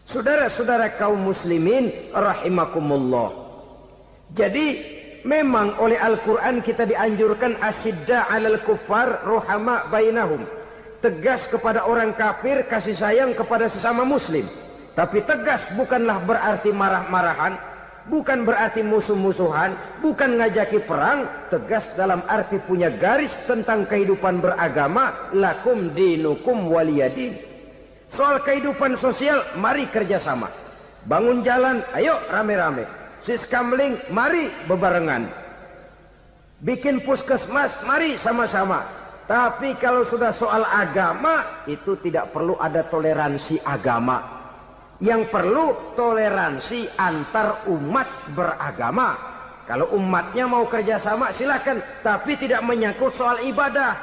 Saudara-saudara kaum muslimin rahimakumullah. Jadi memang oleh Al-Quran kita dianjurkan asyidda 'alal kuffar ruhama bainahum. Tegas kepada orang kafir, kasih sayang kepada sesama muslim. Tapi tegas bukanlah berarti marah-marahan, bukan berarti musuh-musuhan, bukan ngajaki perang. Tegas dalam arti punya garis tentang kehidupan beragama, lakum dinukum waliyadin. Soal kehidupan sosial, mari kerjasama. Bangun jalan, ayo rame-rame. Siskamling, mari bebarengan. Bikin puskesmas, mari sama-sama. Tapi kalau sudah soal agama, itu tidak perlu ada toleransi agama. Yang perlu toleransi antar umat beragama. Kalau umatnya mau kerjasama silakan, tapi tidak menyangkut soal ibadah.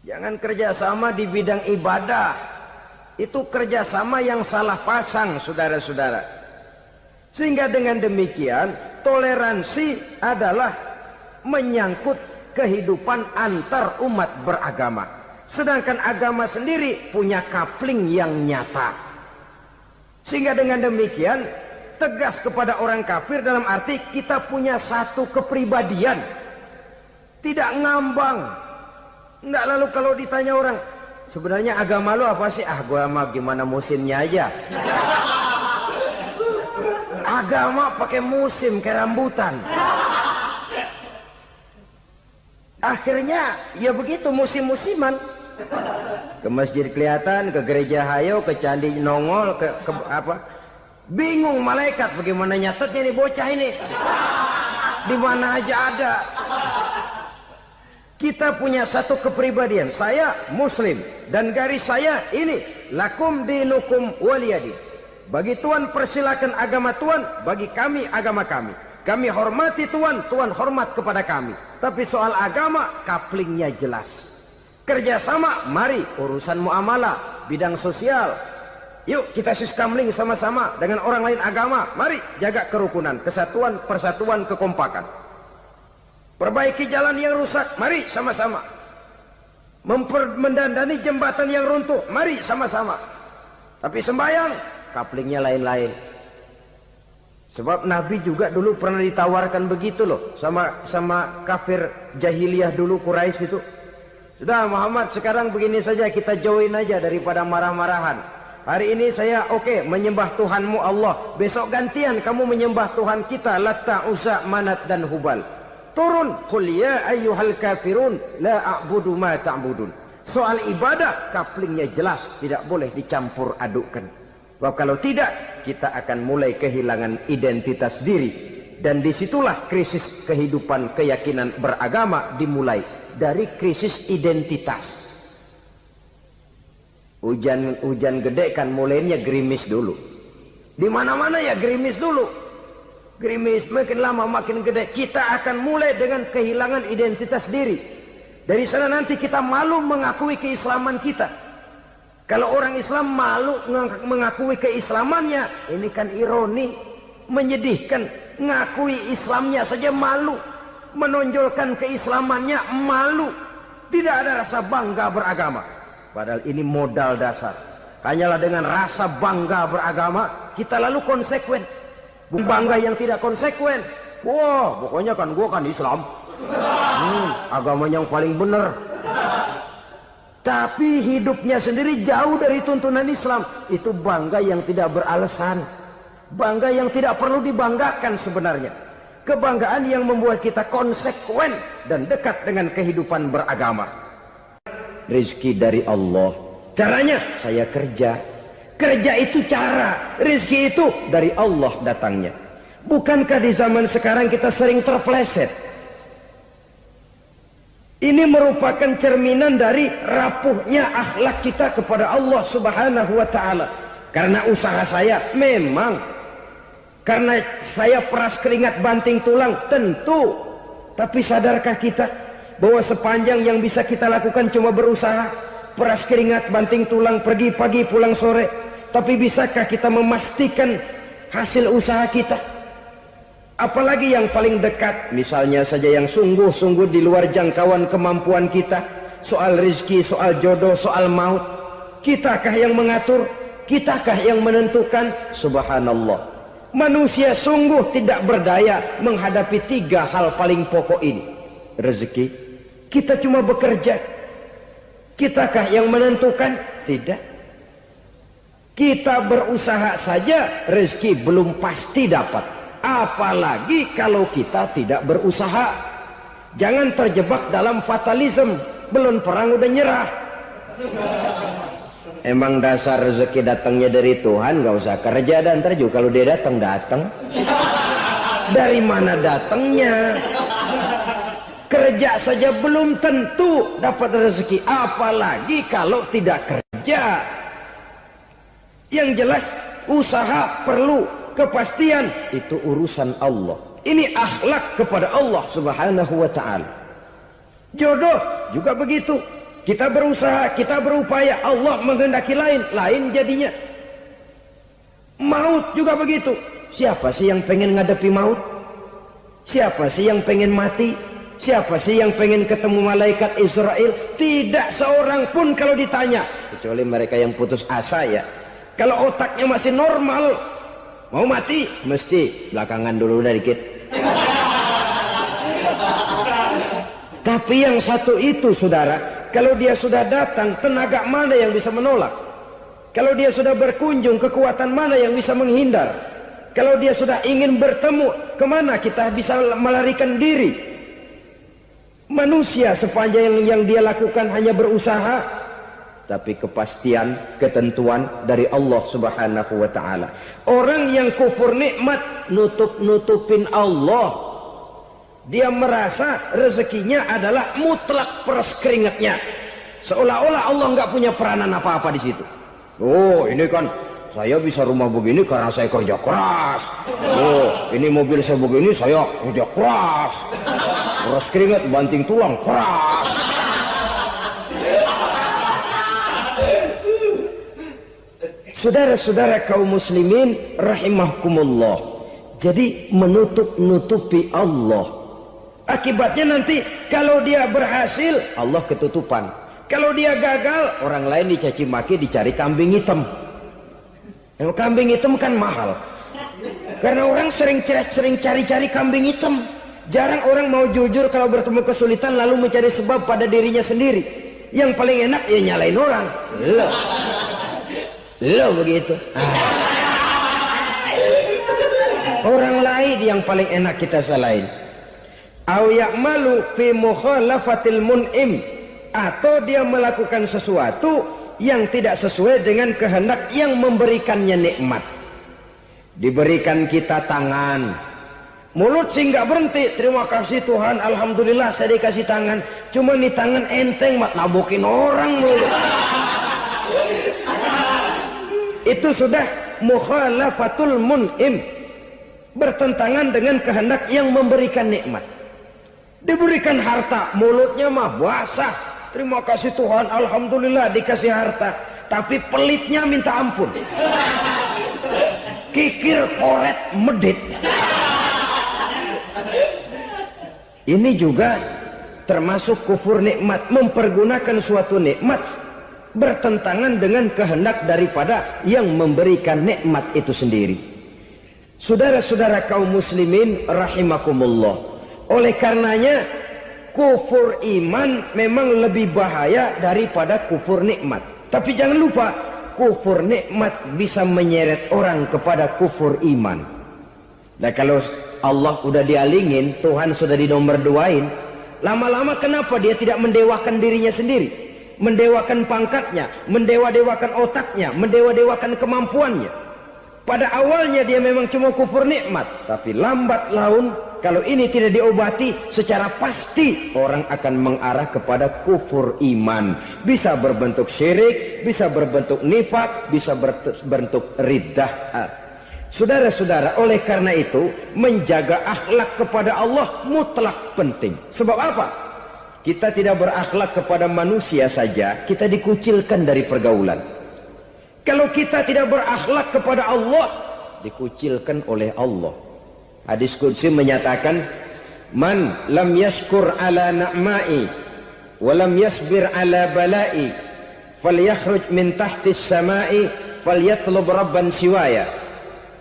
Jangan kerjasama di bidang ibadah. Itu kerjasama yang salah pasang, saudara-saudara. Sehingga dengan demikian, toleransi adalah menyangkut kehidupan antar umat beragama. Sedangkan agama sendiri punya coupling yang nyata. Sehingga dengan demikian, tegas kepada orang kafir dalam arti kita punya satu kepribadian. Tidak ngambang. Enggak, lalu kalau ditanya orang, sebenarnya agama lu apa sih? Gua mah gimana musimnya aja. Agama pakai musim kayak rambutan. Akhirnya ya begitu, musim-musiman. Ke masjid kelihatan, ke gereja hayo, ke candi nongol, ke apa? Bingung malaikat bagaimana nyatetnya nih bocah ini. Di mana aja ada. Kita punya satu kepribadian. Saya muslim dan garis saya ini, lakum dinukum waliyadin. Bagi Tuhan persilakan agama Tuhan, bagi kami agama kami. Kami hormati Tuhan, Tuhan hormat kepada kami. Tapi soal agama kaplingnya jelas. Kerjasama, mari urusan muamalah, bidang sosial. Yuk kita siskamling sama-sama dengan orang lain agama. Mari jaga kerukunan, kesatuan, persatuan, kekompakan. Perbaiki jalan yang rusak, mari sama-sama. Mendandani jembatan yang runtuh, mari sama-sama. Tapi sembahyang, kaplingnya lain-lain. Sebab Nabi juga dulu pernah ditawarkan begitu loh sama kafir jahiliyah dulu, Quraisy itu. Sudah Muhammad, sekarang begini saja, kita join aja daripada marah-marahan. Hari ini saya oke menyembah Tuhanmu Allah. Besok gantian kamu menyembah Tuhan kita Latta, Uzza, Manat dan Hubal. Turun, qul ya ayyuhal kafirun la a'budu ma ta'budun. Soal ibadah kaplingnya jelas, tidak boleh dicampur adukkan. Sebab kalau tidak, kita akan mulai kehilangan identitas diri. Dan disitulah krisis kehidupan keyakinan beragama dimulai. Dari krisis identitas. Hujan gede kan mulainya gerimis dulu. Di mana-mana ya gerimis dulu. Gerimis makin lama makin gede. Kita akan mulai dengan kehilangan identitas diri. Dari sana nanti kita malu mengakui keislaman kita. Kalau orang Islam malu mengakui keislamannya, ini kan ironi, menyedihkan. Ngakui Islamnya saja malu. Menonjolkan keislamannya malu. Tidak ada rasa bangga beragama. Padahal ini modal dasar. Hanyalah dengan rasa bangga beragama kita lalu konsekuen. Bukan bangga yang tidak konsekuen. Wah, pokoknya kan gua kan Islam. Agama yang paling benar. Tapi hidupnya sendiri jauh dari tuntunan Islam. Itu bangga yang tidak beralasan. Bangga yang tidak perlu dibanggakan sebenarnya. Kebanggaan yang membuat kita konsekuen dan dekat dengan kehidupan beragama. Rizki dari Allah. Caranya saya kerja. Kerja itu cara. Rizki itu dari Allah datangnya. Bukankah di zaman sekarang kita sering terpeleset? Ini merupakan cerminan dari rapuhnya akhlak kita kepada Allah Subhanahu wa ta'ala. Karena usaha saya memang, karena saya peras keringat banting tulang, tentu. Tapi sadarkah kita bahwa sepanjang yang bisa kita lakukan cuma berusaha, peras keringat banting tulang, pergi pagi pulang sore. Tapi bisakah kita memastikan hasil usaha kita? Apalagi yang paling dekat, misalnya saja yang sungguh-sungguh di luar jangkauan kemampuan kita. Soal rezeki, soal jodoh, soal maut. Kitakah yang mengatur? Kitakah yang menentukan? Subhanallah. Manusia sungguh tidak berdaya menghadapi 3 hal paling pokok ini. Rezeki, kita cuma bekerja. Kitakah yang menentukan? Tidak. Kita berusaha saja, rezeki belum pasti dapat. Apalagi kalau kita tidak berusaha. Jangan terjebak dalam fatalisme. Belum perang udah nyerah. Emang dasar rezeki datangnya dari Tuhan, gak usah kerja dan ntar juga kalau dia datang. Dari mana datangnya? Kerja saja belum tentu dapat rezeki, apalagi kalau tidak kerja. Yang jelas usaha perlu kepastian, itu urusan Allah. Ini akhlak kepada Allah Subhanahu wa ta'ala. Jodoh juga begitu. Kita berusaha, kita berupaya, Allah menghendaki lain jadinya. Maut juga begitu. Siapa sih yang pengen ngadepi maut? Siapa sih yang pengen mati? Siapa sih yang pengen ketemu malaikat Israel? Tidak seorang pun kalau ditanya. Kecuali mereka yang putus asa ya. Kalau otaknya masih normal, mau mati, mesti belakangan dulu udah dikit. Tapi yang satu itu saudara, kalau dia sudah datang, tenaga mana yang bisa menolak? Kalau dia sudah berkunjung, kekuatan mana yang bisa menghindar? Kalau dia sudah ingin bertemu, kemana kita bisa melarikan diri? Manusia sepanjang yang dia lakukan hanya berusaha, tapi kepastian, ketentuan dari Allah Subhanahu wa ta'ala. Orang yang kufur nikmat, nutupin Allah. Dia merasa rezekinya adalah mutlak peras keringatnya. Seolah-olah Allah nggak punya peranan apa-apa di situ. Oh, ini kan Saya bisa rumah begini karena saya kerja keras. Oh, ini mobil saya begini saya kerja keras. Keras keringat, banting tulang, keras. Saudara-saudara kaum muslimin rahimahkumullah. Jadi menutup-nutupi Allah. Akibatnya nanti kalau dia berhasil, Allah ketutupan. Kalau dia gagal, orang lain dicaci maki, dicari kambing hitam. Yang kambing hitam kan mahal. Karena orang sering cari-cari kambing hitam. Jarang orang mau jujur kalau bertemu kesulitan lalu mencari sebab pada dirinya sendiri. Yang paling enak ya nyalain orang. Lo begitu. Orang lain yang paling enak kita salahin. Au ya'malu fi mukhalafatil mun'im, atau dia melakukan sesuatu yang tidak sesuai dengan kehendak yang memberikannya nikmat. Diberikan kita tangan, mulut sih nggak berhenti. Terima kasih Tuhan, alhamdulillah saya dikasih tangan. Cuma nih tangan enteng mat nabokin orang mulut. Itu sudah mukhalafatul mun'im, bertentangan dengan kehendak yang memberikan nikmat. Diberikan harta, mulutnya mah basah. Terima kasih Tuhan, alhamdulillah dikasih harta. Tapi pelitnya minta ampun. Kikir, koret, medit. Ini juga termasuk kufur nikmat. Mempergunakan suatu nikmat bertentangan dengan kehendak daripada yang memberikan nikmat itu sendiri. Saudara-saudara kaum muslimin rahimakumullah. Oleh karenanya kufur iman memang lebih bahaya daripada kufur nikmat. Tapi jangan lupa, kufur nikmat bisa menyeret orang kepada kufur iman. Nah kalau Allah udah dialingin, Tuhan sudah dinomor duain, lama-lama kenapa dia tidak mendewakan dirinya sendiri? Mendewakan pangkatnya, mendewa-dewakan otaknya, mendewa-dewakan kemampuannya. Pada awalnya dia memang cuma kufur nikmat, tapi lambat laun kalau ini tidak diobati secara pasti orang akan mengarah kepada kufur iman. Bisa berbentuk syirik, bisa berbentuk nifak, bisa berbentuk riddah. Saudara-saudara, oleh karena itu menjaga akhlak kepada Allah mutlak penting. Sebab apa? Kita tidak berakhlak kepada manusia saja, kita dikucilkan dari pergaulan. Kalau kita tidak berakhlak kepada Allah, dikucilkan oleh Allah. Hadis qudsi menyatakan, man lam yashkur ala na'ma'i wa lam yasbir ala bala'i falyakhruj min tahtis sama'i falyatlub rabban siwaya.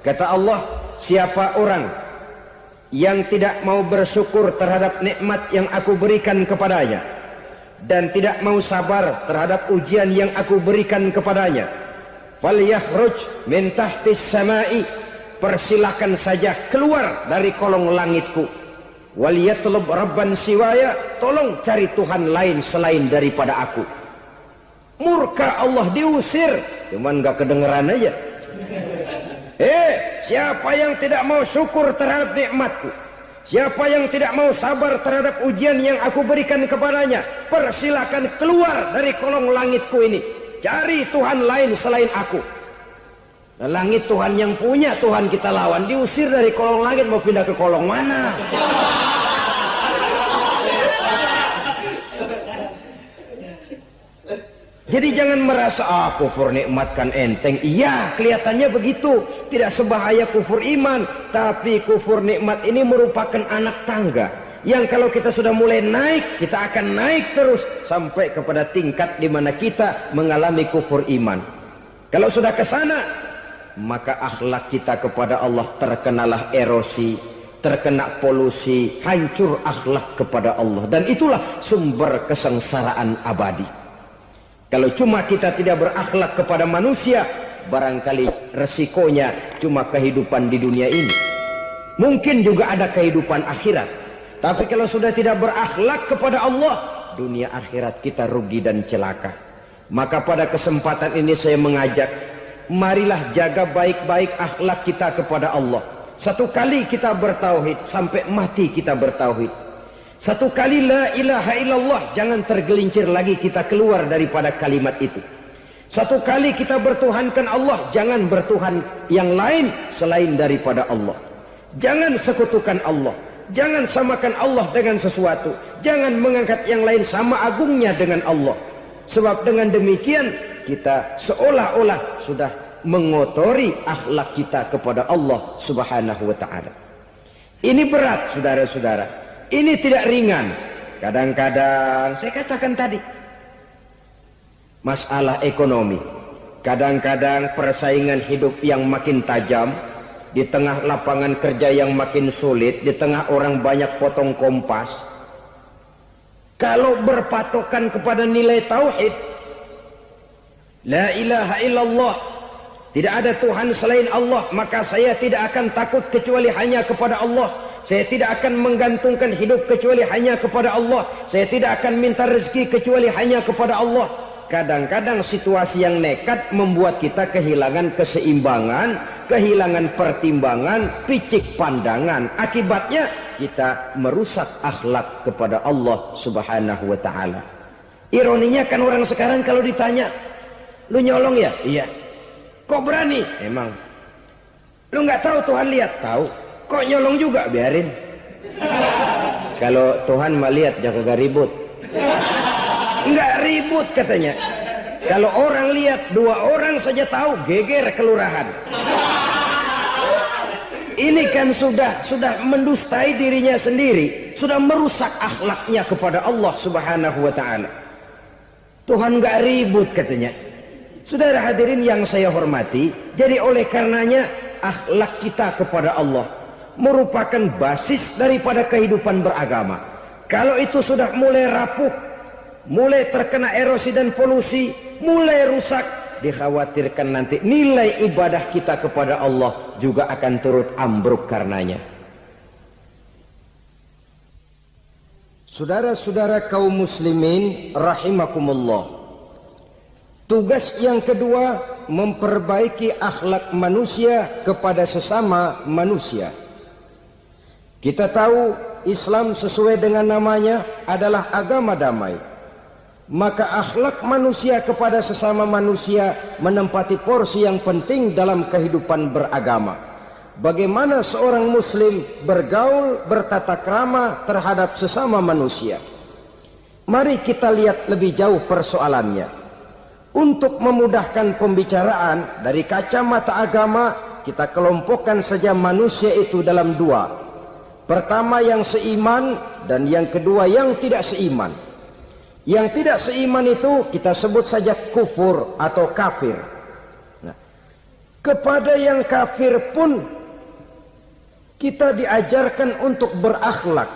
Kata Allah, siapa orang yang tidak mau bersyukur terhadap nikmat yang aku berikan kepadanya dan tidak mau sabar terhadap ujian yang aku berikan kepadanya, falyakhruj min tahtis sama'i, persilakan saja keluar dari kolong langitku, waliyatlub rabban siwaya, tolong cari Tuhan lain selain daripada aku. Murka Allah, diusir, cuman gak kedengeran aja. Siapa yang tidak mau syukur terhadap nikmatku, siapa yang tidak mau sabar terhadap ujian yang aku berikan kepadanya, persilakan keluar dari kolong langitku ini, cari Tuhan lain selain aku. Nah, langit Tuhan yang punya, Tuhan kita lawan, diusir dari kolong langit, mau pindah ke kolong mana? Jadi jangan merasa kufur nikmat kan enteng. Iya, kelihatannya begitu, tidak sebahaya kufur iman. Tapi kufur nikmat ini merupakan anak tangga yang kalau kita sudah mulai naik, kita akan naik terus sampai kepada tingkat di mana kita mengalami kufur iman. Kalau sudah ke sana, maka akhlak kita kepada Allah terkenalah erosi, terkena polusi, hancur akhlak kepada Allah, dan itulah sumber kesengsaraan abadi. Kalau cuma kita tidak berakhlak kepada manusia, barangkali resikonya cuma kehidupan di dunia ini. Mungkin juga ada kehidupan akhirat. Tapi kalau sudah tidak berakhlak kepada Allah, dunia akhirat kita rugi dan celaka. Maka pada kesempatan ini saya mengajak, marilah jaga baik-baik akhlak kita kepada Allah. Satu kali kita bertauhid, sampai mati kita bertauhid. Satu kali la ilaha illallah, jangan tergelincir lagi kita keluar daripada kalimat itu. Satu kali kita bertuhankan Allah, jangan bertuhan yang lain selain daripada Allah. Jangan sekutukan Allah. Jangan samakan Allah dengan sesuatu. Jangan mengangkat yang lain sama agungnya dengan Allah. Sebab dengan demikian kita seolah-olah sudah mengotori akhlak kita kepada Allah Subhanahu wa ta'ala. Ini berat, saudara-saudara. Ini tidak ringan. Kadang-kadang saya katakan tadi, masalah ekonomi, kadang-kadang persaingan hidup yang makin tajam, di tengah lapangan kerja yang makin sulit, di tengah orang banyak potong kompas. Kalau berpatokan kepada nilai tauhid, la ilaha illallah, tidak ada Tuhan selain Allah, maka saya tidak akan takut kecuali hanya kepada Allah. Saya tidak akan menggantungkan hidup kecuali hanya kepada Allah. Saya tidak akan minta rezeki kecuali hanya kepada Allah. Kadang-kadang situasi yang nekat membuat kita kehilangan keseimbangan, kehilangan pertimbangan, picik pandangan. Akibatnya kita merusak akhlak kepada Allah Subhanahu wa ta'ala. Ironinya kan orang sekarang kalau ditanya, lu nyolong ya? Iya. Kok berani? Emang. Lu nggak tahu Tuhan lihat? Tahu. Kok nyolong juga? Biarin. Kalau Tuhan mah lihat, jangan kagak ribut. Enggak ribut katanya. Kalau orang lihat, 2 orang saja tahu, geger kelurahan. Ini kan sudah mendustai dirinya sendiri, sudah merusak akhlaknya kepada Allah Subhanahu wa ta'ala. Tuhan enggak ribut katanya. Saudara hadirin yang saya hormati, jadi oleh karenanya akhlak kita kepada Allah merupakan basis daripada kehidupan beragama. Kalau itu sudah mulai rapuh, mulai terkena erosi dan polusi, mulai rusak, dikhawatirkan nanti nilai ibadah kita kepada Allah juga akan turut ambruk karenanya. Saudara-saudara kaum muslimin rahimakumullah, tugas yang kedua memperbaiki akhlak manusia kepada sesama manusia. Kita tahu Islam sesuai dengan namanya adalah agama damai. Maka akhlak manusia kepada sesama manusia menempati porsi yang penting dalam kehidupan beragama. Bagaimana seorang muslim bergaul, bertata krama terhadap sesama manusia. Mari kita lihat lebih jauh persoalannya. Untuk memudahkan pembicaraan dari kacamata agama, kita kelompokkan saja manusia itu dalam 2. Pertama yang seiman dan yang kedua yang tidak seiman. Yang tidak seiman itu kita sebut saja kufur atau kafir. Nah, kepada yang kafir pun kita diajarkan untuk berakhlak.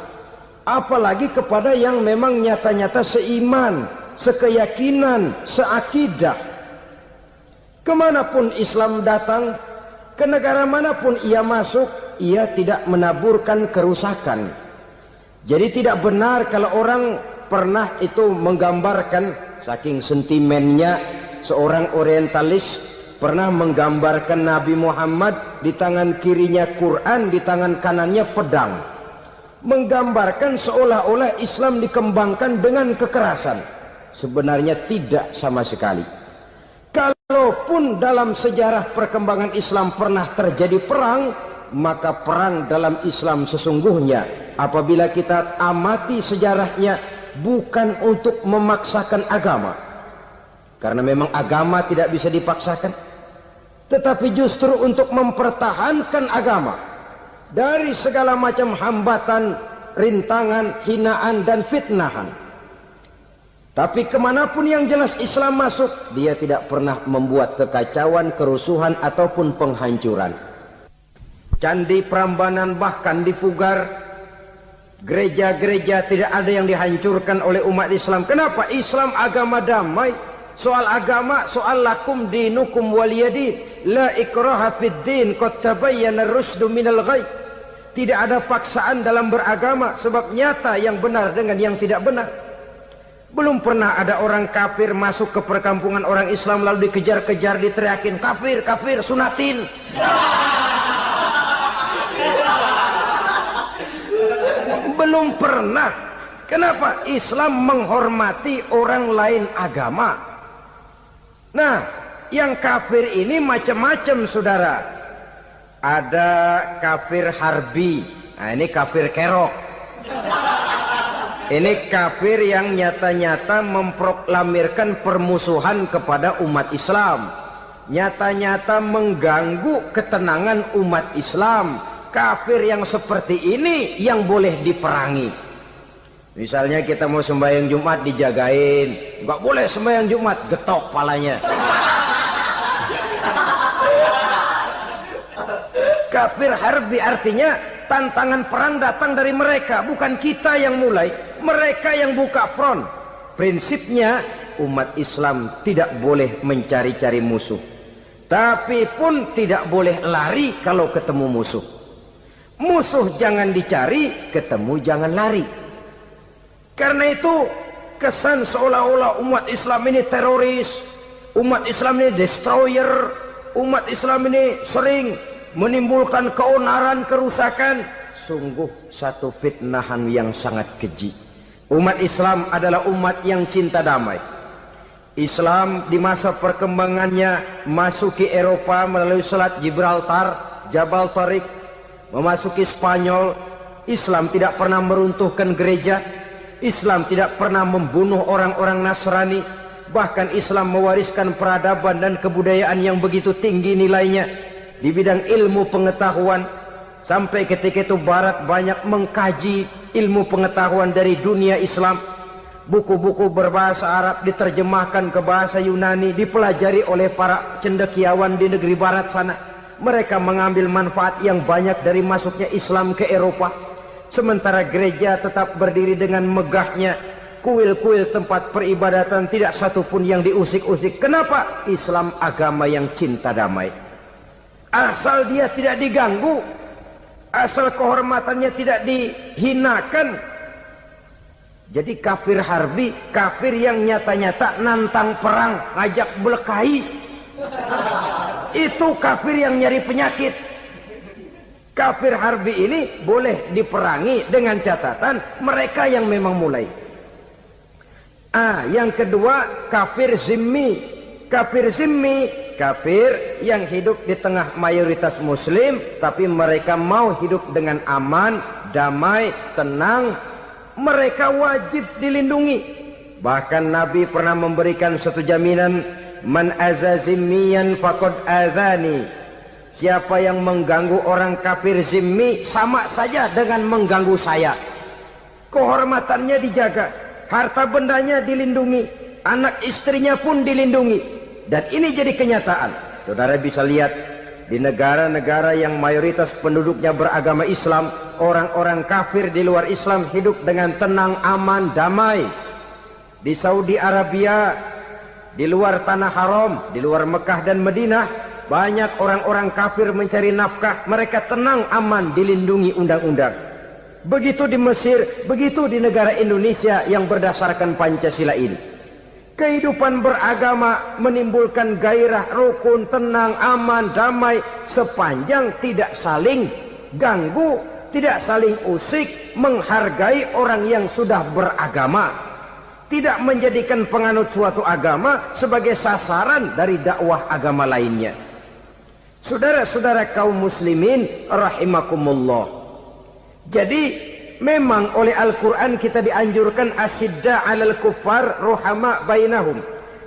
Apalagi kepada yang memang nyata-nyata seiman, sekeyakinan, seakidah. Kemanapun Islam datang, ke negara manapun ia masuk, ia tidak menaburkan kerusakan. Jadi tidak benar kalau orang pernah itu menggambarkan, saking sentimennya seorang orientalis pernah menggambarkan Nabi Muhammad di tangan kirinya Quran, di tangan kanannya pedang. Menggambarkan seolah-olah Islam dikembangkan dengan kekerasan. Sebenarnya tidak sama sekali. Kalaupun dalam sejarah perkembangan Islam pernah terjadi perang, maka perang dalam Islam sesungguhnya apabila kita amati sejarahnya bukan untuk memaksakan agama, karena memang agama tidak bisa dipaksakan, tetapi justru untuk mempertahankan agama dari segala macam hambatan, rintangan, hinaan dan fitnahan. Tapi kemanapun yang jelas Islam masuk, dia tidak pernah membuat kekacauan, kerusuhan ataupun penghancuran. Candi Prambanan bahkan dipugar, gereja-gereja tidak ada yang dihancurkan oleh umat Islam. Kenapa? Islam agama damai. Soal agama, soal lakum dinukum waliyadin, la ikraha fid din, qad tabayyana ar-rusdu minal ghayy. Tidak ada paksaan dalam beragama, sebab nyata yang benar dengan yang tidak benar. Belum pernah ada orang kafir masuk ke perkampungan orang Islam lalu dikejar-kejar, diteriakin kafir, kafir, sunatin. Belum pernah. Kenapa? Islam menghormati orang lain agama. Nah, yang kafir ini macam-macam saudara. Ada kafir harbi. Nah, ini kafir kerok. Ini kafir yang nyata-nyata memproklamirkan permusuhan kepada umat Islam. Nyata-nyata mengganggu ketenangan umat Islam. Kafir yang seperti ini yang boleh diperangi. Misalnya kita mau sembahyang Jumat dijagain, nggak boleh sembahyang Jumat, getok palanya. Kafir harbi artinya tantangan perang datang dari mereka, bukan kita yang mulai, mereka yang buka front. Prinsipnya umat Islam tidak boleh mencari-cari musuh, tapi pun tidak boleh lari kalau ketemu musuh. Musuh jangan dicari, ketemu jangan lari. Karena itu kesan seolah-olah umat Islam ini teroris, umat Islam ini destroyer, umat Islam ini sering menimbulkan keonaran, kerusakan. Sungguh satu fitnahan yang sangat keji. Umat Islam adalah umat yang cinta damai. Islam di masa perkembangannya masuki Eropa melalui Selat Gibraltar, Jabal Tariq, memasuki Spanyol. Islam tidak pernah meruntuhkan gereja. Islam tidak pernah membunuh orang-orang Nasrani. Bahkan Islam mewariskan peradaban dan kebudayaan yang begitu tinggi nilainya di bidang ilmu pengetahuan. Sampai ketika itu Barat banyak mengkaji ilmu pengetahuan dari dunia Islam. Buku-buku berbahasa Arab diterjemahkan ke bahasa Yunani, dipelajari oleh para cendekiawan di negeri Barat sana. Mereka mengambil manfaat yang banyak dari masuknya Islam ke Eropa. Sementara gereja tetap berdiri dengan megahnya. Kuil-kuil tempat peribadatan tidak satupun yang diusik-usik. Kenapa? Islam agama yang cinta damai. Asal dia tidak diganggu, asal kehormatannya tidak dihinakan. Jadi kafir harbi, kafir yang nyata-nyata nantang perang, ngajak berkelahi. Itu kafir yang nyari penyakit. Kafir harbi ini boleh diperangi dengan catatan mereka yang memang mulai. Yang kedua kafir zimmi. Kafir zimmi, kafir yang hidup di tengah mayoritas muslim, tapi mereka mau hidup dengan aman, damai, tenang. Mereka wajib dilindungi. Bahkan Nabi pernah memberikan satu jaminan, man aza zimmiyan faqad azani. Siapa yang mengganggu orang kafir zimmi sama saja dengan mengganggu saya. Kehormatannya dijaga, harta bendanya dilindungi, anak istrinya pun dilindungi. Dan ini jadi kenyataan. Saudara bisa lihat di negara-negara yang mayoritas penduduknya beragama Islam, orang-orang kafir di luar Islam hidup dengan tenang, aman, damai. Di Saudi Arabia, di luar tanah haram, di luar Mekah dan Madinah, banyak orang-orang kafir mencari nafkah. Mereka tenang, aman, dilindungi undang-undang. Begitu di Mesir, begitu di negara Indonesia yang berdasarkan Pancasila ini. Kehidupan beragama menimbulkan gairah, rukun, tenang, aman, damai, sepanjang tidak saling ganggu, tidak saling usik, menghargai orang yang sudah beragama, tidak menjadikan penganut suatu agama sebagai sasaran dari dakwah agama lainnya. Saudara-saudara kaum muslimin rahimakumullah. Jadi memang oleh Al-Quran kita dianjurkan asyidda 'alal kuffar ruhama bainahum.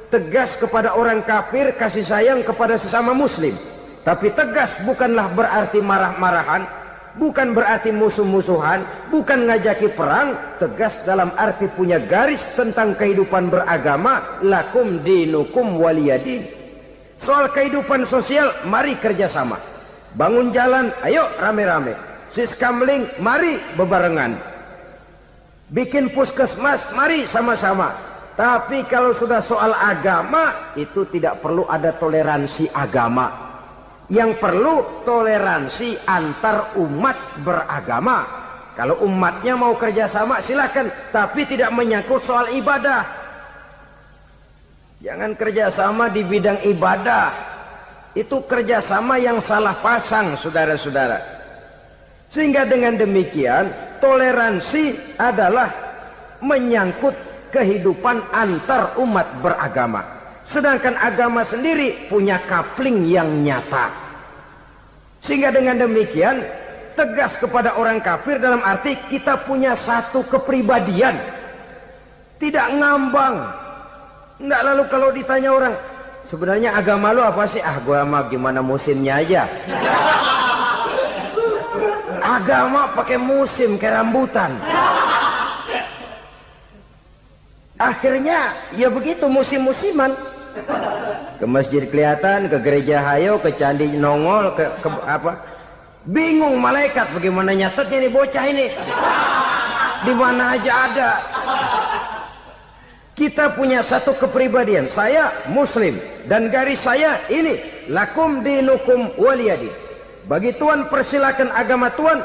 Tegas kepada orang kafir, kasih sayang kepada sesama muslim. Tapi tegas bukanlah berarti marah-marahan, bukan berarti musuh-musuhan, bukan ngajaki perang. Tegas dalam arti punya garis tentang kehidupan beragama, lakum dinukum waliyadin. Soal kehidupan sosial, mari kerjasama. Bangun jalan, ayo rame-rame. Siskamling, mari bebarengan. Bikin puskesmas, mari sama-sama. Tapi kalau sudah soal agama, itu tidak perlu ada toleransi agama. Yang perlu toleransi antar umat beragama. Kalau umatnya mau kerjasama silakan, tapi tidak menyangkut soal ibadah. Jangan kerjasama di bidang ibadah. Itu kerjasama yang salah pasang, saudara-saudara. Sehingga dengan demikian toleransi adalah menyangkut kehidupan antar umat beragama. Sedangkan agama sendiri punya coupling yang nyata. Sehingga dengan demikian tegas kepada orang kafir dalam arti kita punya satu kepribadian. Tidak ngambang. Enggak, lalu kalau ditanya orang, sebenarnya agama lu apa sih? Ah, gua mah gimana musimnya aja. Agama pakai musim kayak rambutan. Akhirnya ya begitu, musim-musiman. Ke masjid kelihatan, ke gereja hayo, ke candi nongol, ke apa? Bingung malaikat bagaimana nyatetnya nih bocah ini. Di mana aja ada. Kita punya satu kepribadian. Saya muslim dan garis saya ini, lakum dinukum waliyadin. Bagi Tuhan persilakan agama Tuhan.